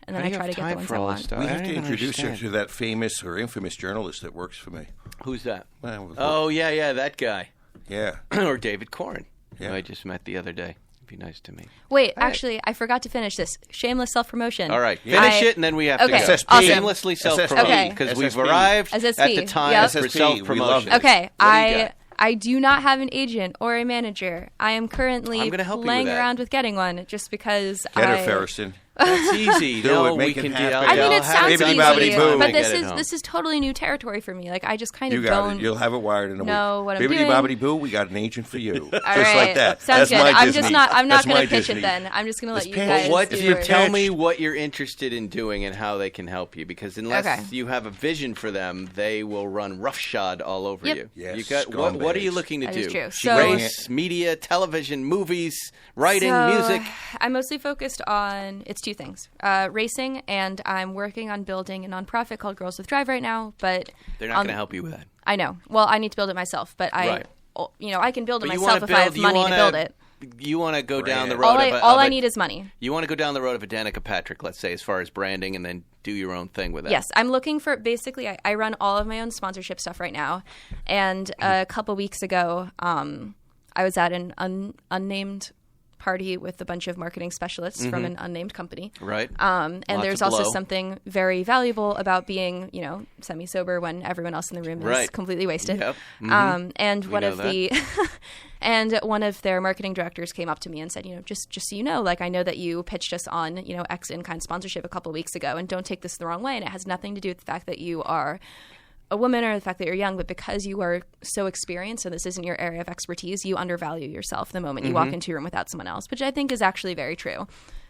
and then How I do you try have to get the time ones for I all this want. stuff? We I have don't to even introduce her understand. to that famous or infamous journalist that works for me. Who's that? Well, Oh, yeah, that guy. yeah. Or David Corn, who Yeah. I just met the other day. Be nice to me. Wait, actually, I forgot to finish this. Shameless self-promotion. All right, finish it, and then we have to Okay, go. SSP. awesome. Shamelessly self-promote, Okay. because we've SSP. arrived SSP. at the time Yep. for SSP, we self-promotion. love it. Okay, What do you got? I do not have an agent or a manager. I am currently I'm gonna help you playing with that. around with getting one just because Get her, Ferriston. That's easy. Do it. we Make it can happen. deal. I mean, it sounds Bibbidi easy, bobbidi boo. but Get it home. this is totally new territory for me. Like, I just kind You of got don't it. You'll have it wired in a know week. what I'm Bibbidi doing. bobbidi boo. We got an agent for you. All Just right. like that. Sounds That's good. my I'm Disney. just not. I'm not That's going my to pitch Disney. it then. I'm just going to let It's you pitch. guys. What do if you you it. tell pitch- me what you're interested in doing and how they can help you? Because unless Okay. you have a vision for them, they will run roughshod all over Yep. you. Yes, You got what are you scumbags. looking to That do? is true. So- Race, media, television, movies, writing, So, music. I'm mostly focused on it's two things: racing, and I'm working on building a nonprofit called Girls with Drive right now. But They're not going to help you with that. I know. Well, I need to build it myself, but Right. I can build it But you myself wanna if I have you money to wanna- build it. You want to go down the Brand. road. All I need is money. You want to go down the road of a Danica Patrick, let's say, as far as branding, and then do your own thing with that. Yes, I'm looking for basically. I run all of my own sponsorship stuff right now, and a couple weeks ago, I was at an unnamed party with a bunch of marketing specialists from an unnamed company. Right. And Lots there's of also blow. something very valuable about being, semi-sober when everyone else in the room is Right. completely wasted. Yep. And one know of the and one of their marketing directors came up to me and said, just so you know, like I know that you pitched us on, X in-kind sponsorship a couple weeks ago, and don't take this the wrong way. And it has nothing to do with the fact that you are a woman or the fact that you're young, but because you are so experienced and this isn't your area of expertise, you undervalue yourself the moment you walk into a room without someone else, which I think is actually very true.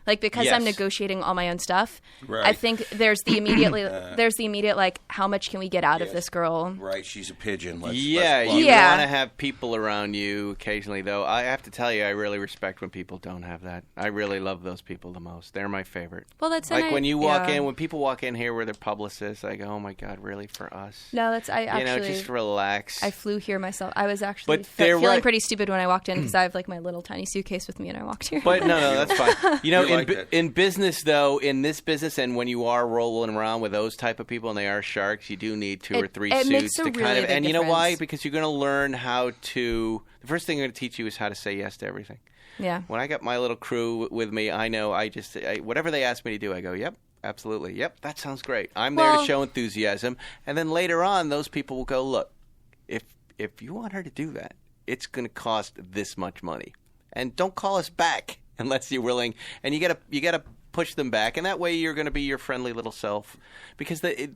Like, because I'm Yes. negotiating all my own stuff, Right. I think there's the immediate like, how much can we get out of this girl? Right, she's a pigeon. Let's You Yeah. want to have people around you occasionally, though. I have to tell you, I really respect when people don't have that. I really love those people the most. They're my favorite. Well, that's Like when you walk yeah. in, when people walk in here where they're publicists, I go, oh my God, really, for us? No, that's I You know, actually. just relax. I flew here myself. I was actually But they're feeling right. pretty stupid when I walked in because I have like my little tiny suitcase with me and I walked here. But no, that's fine. You know, We like that. in business, though, in this business, and when you are rolling around with those type of people and they are sharks, you do need two or three it suits makes a to really kind of. big And you know why? difference. Because you're going to learn how to. The first thing they're going to teach you is how to say yes to everything. yeah. When I got my little crew with me, I know whatever they ask me to do, I go, yep, absolutely, yep, that sounds great. I'm there to Well- show enthusiasm, and then later on, those people will go, look, if you want her to do that, it's going to cost this much money, and don't call us back unless you're willing. And you gotta push them back, and that way you're going to be your friendly little self, because they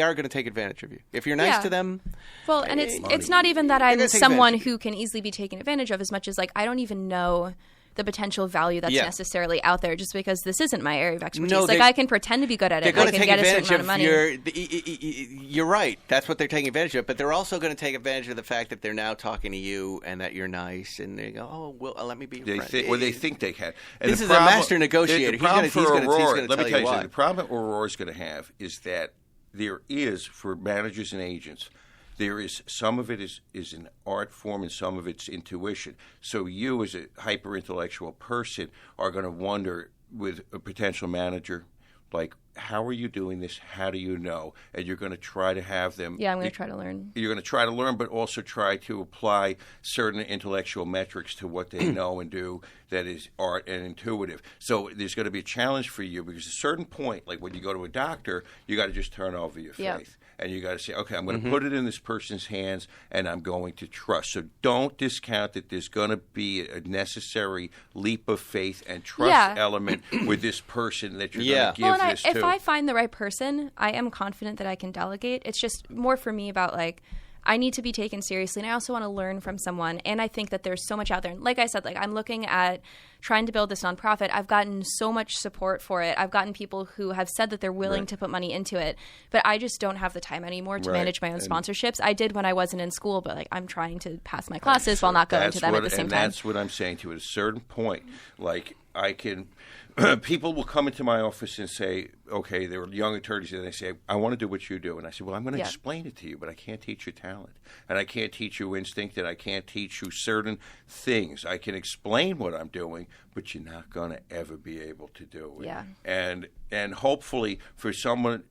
are going to take advantage of you if you're nice Yeah. to them. Well, and it's not even that They're I'm gonna take someone advantage of who can easily be taken advantage of as much as like I don't even know the potential value that's Yeah. necessarily out there just because this isn't my area of expertise. No, like they- I can pretend to be good at They're it. I going to can take get a certain advantage amount of of money. you're right. That's what they're taking advantage of. But they're also going to take advantage of the fact that they're now talking to you and that you're nice, and they go, "Oh, well, let me be your friend." They think they can. And This the is a master negotiator. The He's problem gonna- for he's gonna Aurora, tell let me you tell you why. something. The problem Aurora's going to have is that there is, for managers and agents, there is some of it is an art form and some of it's intuition. So you, as a hyper intellectual person, are going to wonder with a potential manager, like, how are you doing this? How do you know? And you're going to try to have them. Yeah, I'm going to try to learn. You're going to try to learn, but also try to apply certain intellectual metrics to what they know and do that is art and intuitive. So there's going to be a challenge for you because at a certain point, like when you go to a doctor, you got to just turn over your Yep. faith. And you got to say, okay, I'm going to put it in this person's hands and I'm going to trust. So don't discount that there's going to be a necessary leap of faith and trust Yeah. element with this person that you're Yeah. going to give Well, and this if to. I find the right person, I am confident that I can delegate. It's just more for me about like I need to be taken seriously, and I also want to learn from someone. And I think that there's so much out there. And like I said, like I'm looking at trying to build this nonprofit. I've gotten so much support for it. I've gotten people who have said that they're willing to put money into it, but I just don't have the time anymore to Right. manage my own And- sponsorships. I did when I wasn't in school, but like I'm trying to pass my classes while not going to them at the same time. That's what I'm saying to you. At a certain point, like I can, people will come into my office and say, okay, they're young attorneys, and they say, I want to do what you do. And I say, well, I'm going to Yeah. explain it to you, but I can't teach you talent. And I can't teach you instinct, and I can't teach you certain things. I can explain what I'm doing, but you're not going to ever be able to do it. Yeah. And hopefully for someone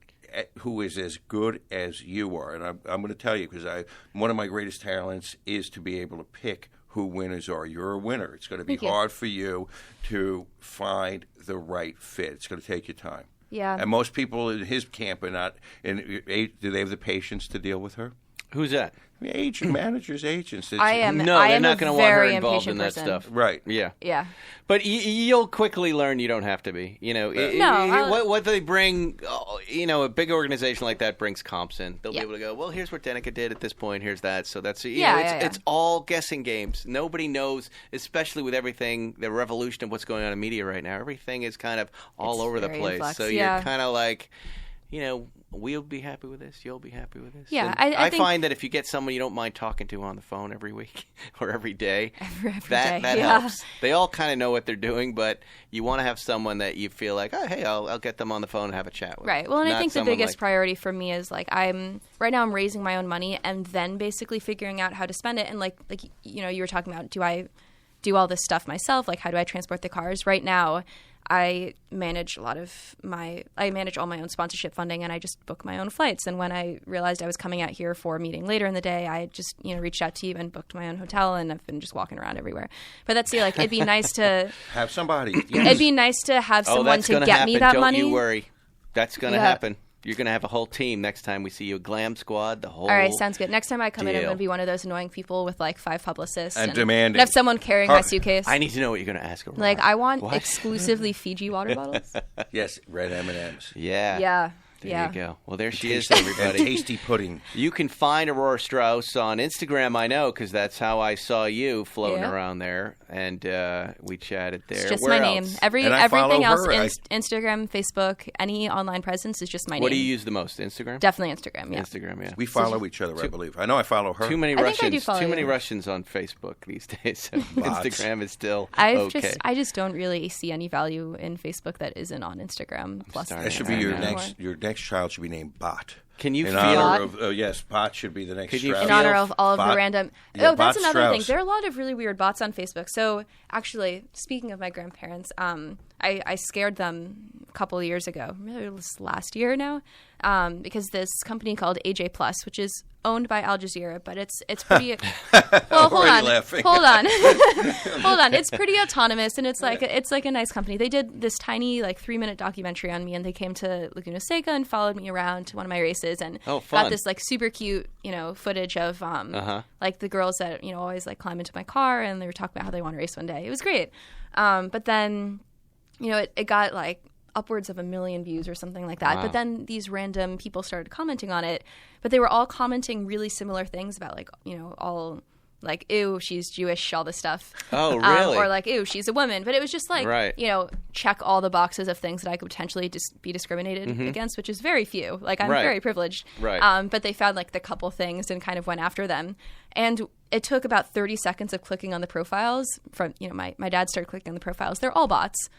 who is as good as you are, and I'm going to tell you, because one of my greatest talents is to be able to pick who winners are. You're a winner. It's going to be Thank you. hard for you to find the right fit. It's going to take you time. Yeah. And most people in his camp are not. Do they have the patience to deal with her? Who's that? Agent, managers, agents. I am. No, I they're am not a going to want her very involved in impatient that person. stuff. Right. Yeah. Yeah. But you'll quickly learn you don't have to be. What they bring, a big organization like that brings comps in. They'll be able to go, well, here's what Danica did at this point. Here's that. So that's it's all guessing games. Nobody knows, especially with everything, the revolution of what's going on in media right now. Everything is kind of all over the place. Flux, so you're kind of like, we'll be happy with this. You'll be happy with this. Yeah, And I think find that if you get someone you don't mind talking to on the phone every week or every day, day, that helps. They all kind of know what they're doing, but you want to have someone that you feel like, oh, hey, I'll get them on the phone and have a chat with. Right. Well, and I think the biggest like, priority for me is like right now I'm raising my own money and then basically figuring out how to spend it. And like you were talking about, do I do all this stuff myself? Like, how do I transport the cars? Right now, I manage all my own sponsorship funding, and I just book my own flights. And when I realized I was coming out here for a meeting later in the day, I just reached out to you and booked my own hotel, and I've been just walking around everywhere. But that's it'd be nice to have somebody. Yes. It'd be nice to have someone to get happen. me that Don't money. Don't you worry, that's going to happen. You're going to have a whole team next time we see you, a glam squad, the whole. All right, sounds good. Next time I come in, I'm deal. going to be one of those annoying people with like 5 publicists and demanding. And have someone carrying my suitcase. I need to know what you're going to ask Aurora. Like, I want exclusively Fiji water bottles. Yes, red M&Ms. Yeah. Yeah. There you go. Well, there she is, everybody. And tasty pudding. You can find Aurora Straus on Instagram, I know, because that's how I saw you floating around there, and we chatted there. It's just Where my else? name. Everything else, Instagram, Facebook, any online presence is just my name. What do you use the most? Instagram? Definitely Instagram, yeah. Instagram, yeah. We follow each other, I believe. I know I follow her. Too many I Russians. think I do follow Too many you. Russians on Facebook these days. Instagram is still okay. I just don't really see any value in Facebook that isn't on Instagram. Plus, That should be your next child should be named Bot. Can you in feel? honor of, yes, Bot should be the next Strauss. In honor of all of the random. Yeah, that's another Strauss. thing. There are a lot of really weird bots on Facebook. So actually, speaking of my grandparents, I scared them a couple of years ago. Maybe it was last year now, because this company called AJ Plus, which is owned by Al Jazeera, but it's pretty. Well, hold on. It's pretty autonomous, and it's like a nice company. They did this tiny 3-minute documentary on me, and they came to Laguna Seca and followed me around to one of my races, and got this super cute footage of the girls that always climb into my car, and they were talking about how they want to race one day. It was great, but then it got upwards of 1 million views or something like that. Wow. But then these random people started commenting on it, but they were all commenting really similar things about all ew, she's Jewish, all this stuff. Oh, really? Or ew, she's a woman. But it was just right. Check all the boxes of things that I could potentially be discriminated against, which is very few. I'm very privileged. Right. But they found the couple things and kind of went after them. And it took about 30 seconds of clicking on the profiles from, my dad started clicking on the profiles. They're all bots.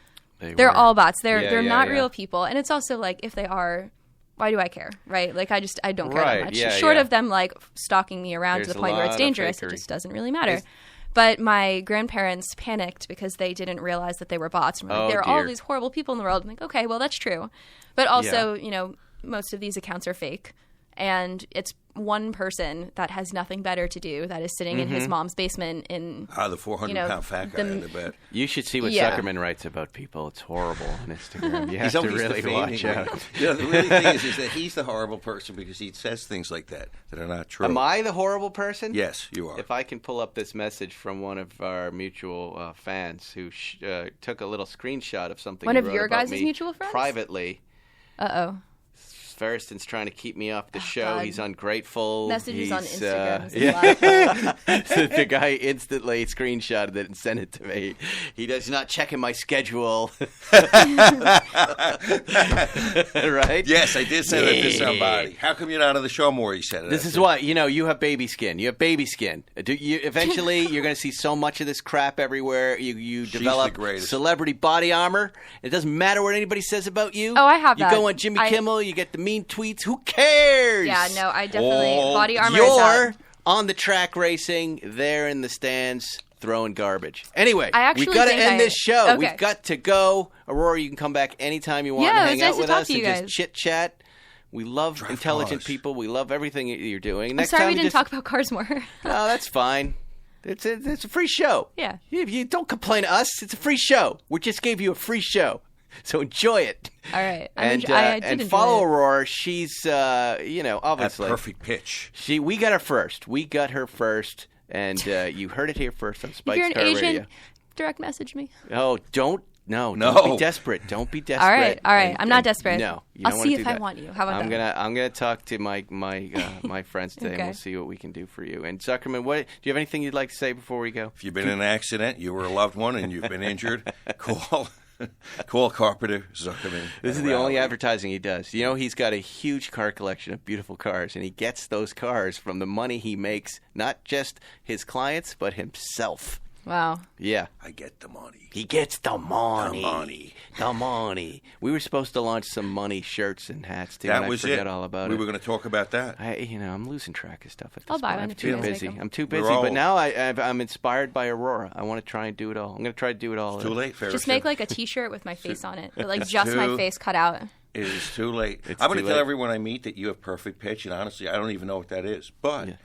They're all bots. They're not real people. And it's also if they are, why do I care, right? I don't care that much. Short of them stalking me around to the point where it's dangerous, it just doesn't really matter. But my grandparents panicked because they didn't realize that they were bots. And there are all these horrible people in the world. I'm okay, well, that's true. But also, most of these accounts are fake. And it's one person that has nothing better to do that is sitting in his mom's basement in the 400-pound fat guy in the bed. You should see what Zuckerman writes about people. It's horrible on Instagram. You have to really watch out. The really thing is that he's the horrible person because he says things like that are not true. Am I the horrible person? Yes, you are. If I can pull up this message from one of our mutual fans who took a little screenshot of something one he of wrote your about guys' me mutual friends privately. Uh-oh. Ferriston's trying to keep me off the show. God. He's ungrateful. Messages on Instagram. So the guy instantly screenshotted it and sent it to me. He does not checking my schedule. Right? Yes, I did send it to somebody. How come you're not on the show more? He said it. This is why, you have baby skin. You have baby skin. Eventually, you're going to see so much of this crap everywhere. You develop celebrity body armor. It doesn't matter what anybody says about you. Oh, I have that. You go on Jimmy Kimmel, you get the mean tweets. Who cares? Yeah, no, I definitely body armor. You're on the track racing, there in the stands throwing garbage. Anyway, we've got to end this show. Okay. We've got to go. Aurora, you can come back anytime you want and hang out with us and just chit chat. We love intelligent people. We love everything you're doing. I'm sorry we didn't talk about cars more. No, that's fine. It's a free show. Yeah. You don't complain to us. It's a free show. We just gave you a free show. So enjoy it. All right. And I did and enjoy follow it. Aurora. She's obviously At perfect pitch. We got her first. We got her first, and you heard it here first on If Spike's you're an Car agent, Radio. direct message me. Oh, don't No. be desperate. Don't be desperate. All right. And- I'm not and- desperate. No, you I'll don't see wanna if do I that. want you. How about that? I'm gonna talk to my friends today, and Okay. we'll see what we can do for you. And Zuckerman, do you have anything you'd like to say before we go? If you've been in an accident, you were a loved one, and you've been injured, call Carpenter Zuckerman. This is and the only Rowley. advertising he does. You know, he's got a huge car collection of beautiful cars, and he gets those cars from the money he makes, not just his clients, but himself. Wow. Yeah. I get the money. He gets the money. The money. The money. We were supposed to launch some money shirts and hats, too, That and was I forgot it. all about we it. were going to talk about that. I'm losing track of stuff at this I'll buy point. one I'm if you too guys make busy. them. I'm too We're busy, all- but now I'm inspired by Aurora. I want to try and do it all. I'm going to try to do it all. Too late, Ferris. Just make like a T-shirt with my face on it, but like just my Too- face cut out. It is too late. It's I'm going too to tell late. everyone I meet that you have perfect pitch, and honestly, I don't even know what that is. But,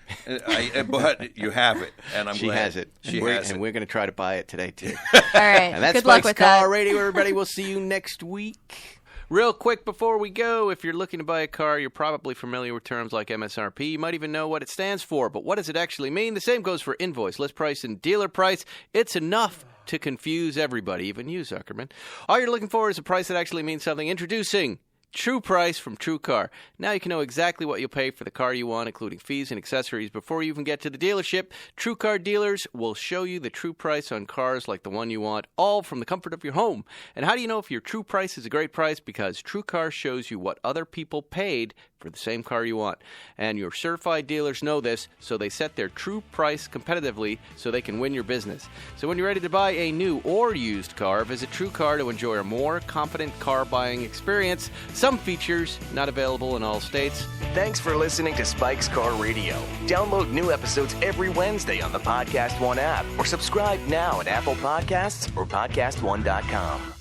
but you have it, and I'm She glad. has it. She We're- has and it. we're going to try to buy it today, too. All right. And that's Good luck Spike's with Car that. Radio, everybody. We'll see you next week. Real quick before we go, if you're looking to buy a car, you're probably familiar with terms like MSRP. You might even know what it stands for, but what does it actually mean? The same goes for invoice, list price, and dealer price. It's enough to confuse everybody, even you, Zuckerman. All you're looking for is a price that actually means something. Introducing True Price from True Car. Now you can know exactly what you'll pay for the car you want, including fees and accessories, before you even get to the dealership. True Car dealers will show you the true price on cars like the one you want, all from the comfort of your home. And how do you know if your true price is a great price? Because True Car shows you what other people paid for the same car you want. And your certified dealers know this, so they set their true price competitively so they can win your business. So when you're ready to buy a new or used car, visit True Car to enjoy a more confident car buying experience. Some features not available in all states. Thanks for listening to Spike's Car Radio. Download new episodes every Wednesday on the Podcast One app or subscribe now at Apple Podcasts or PodcastOne.com.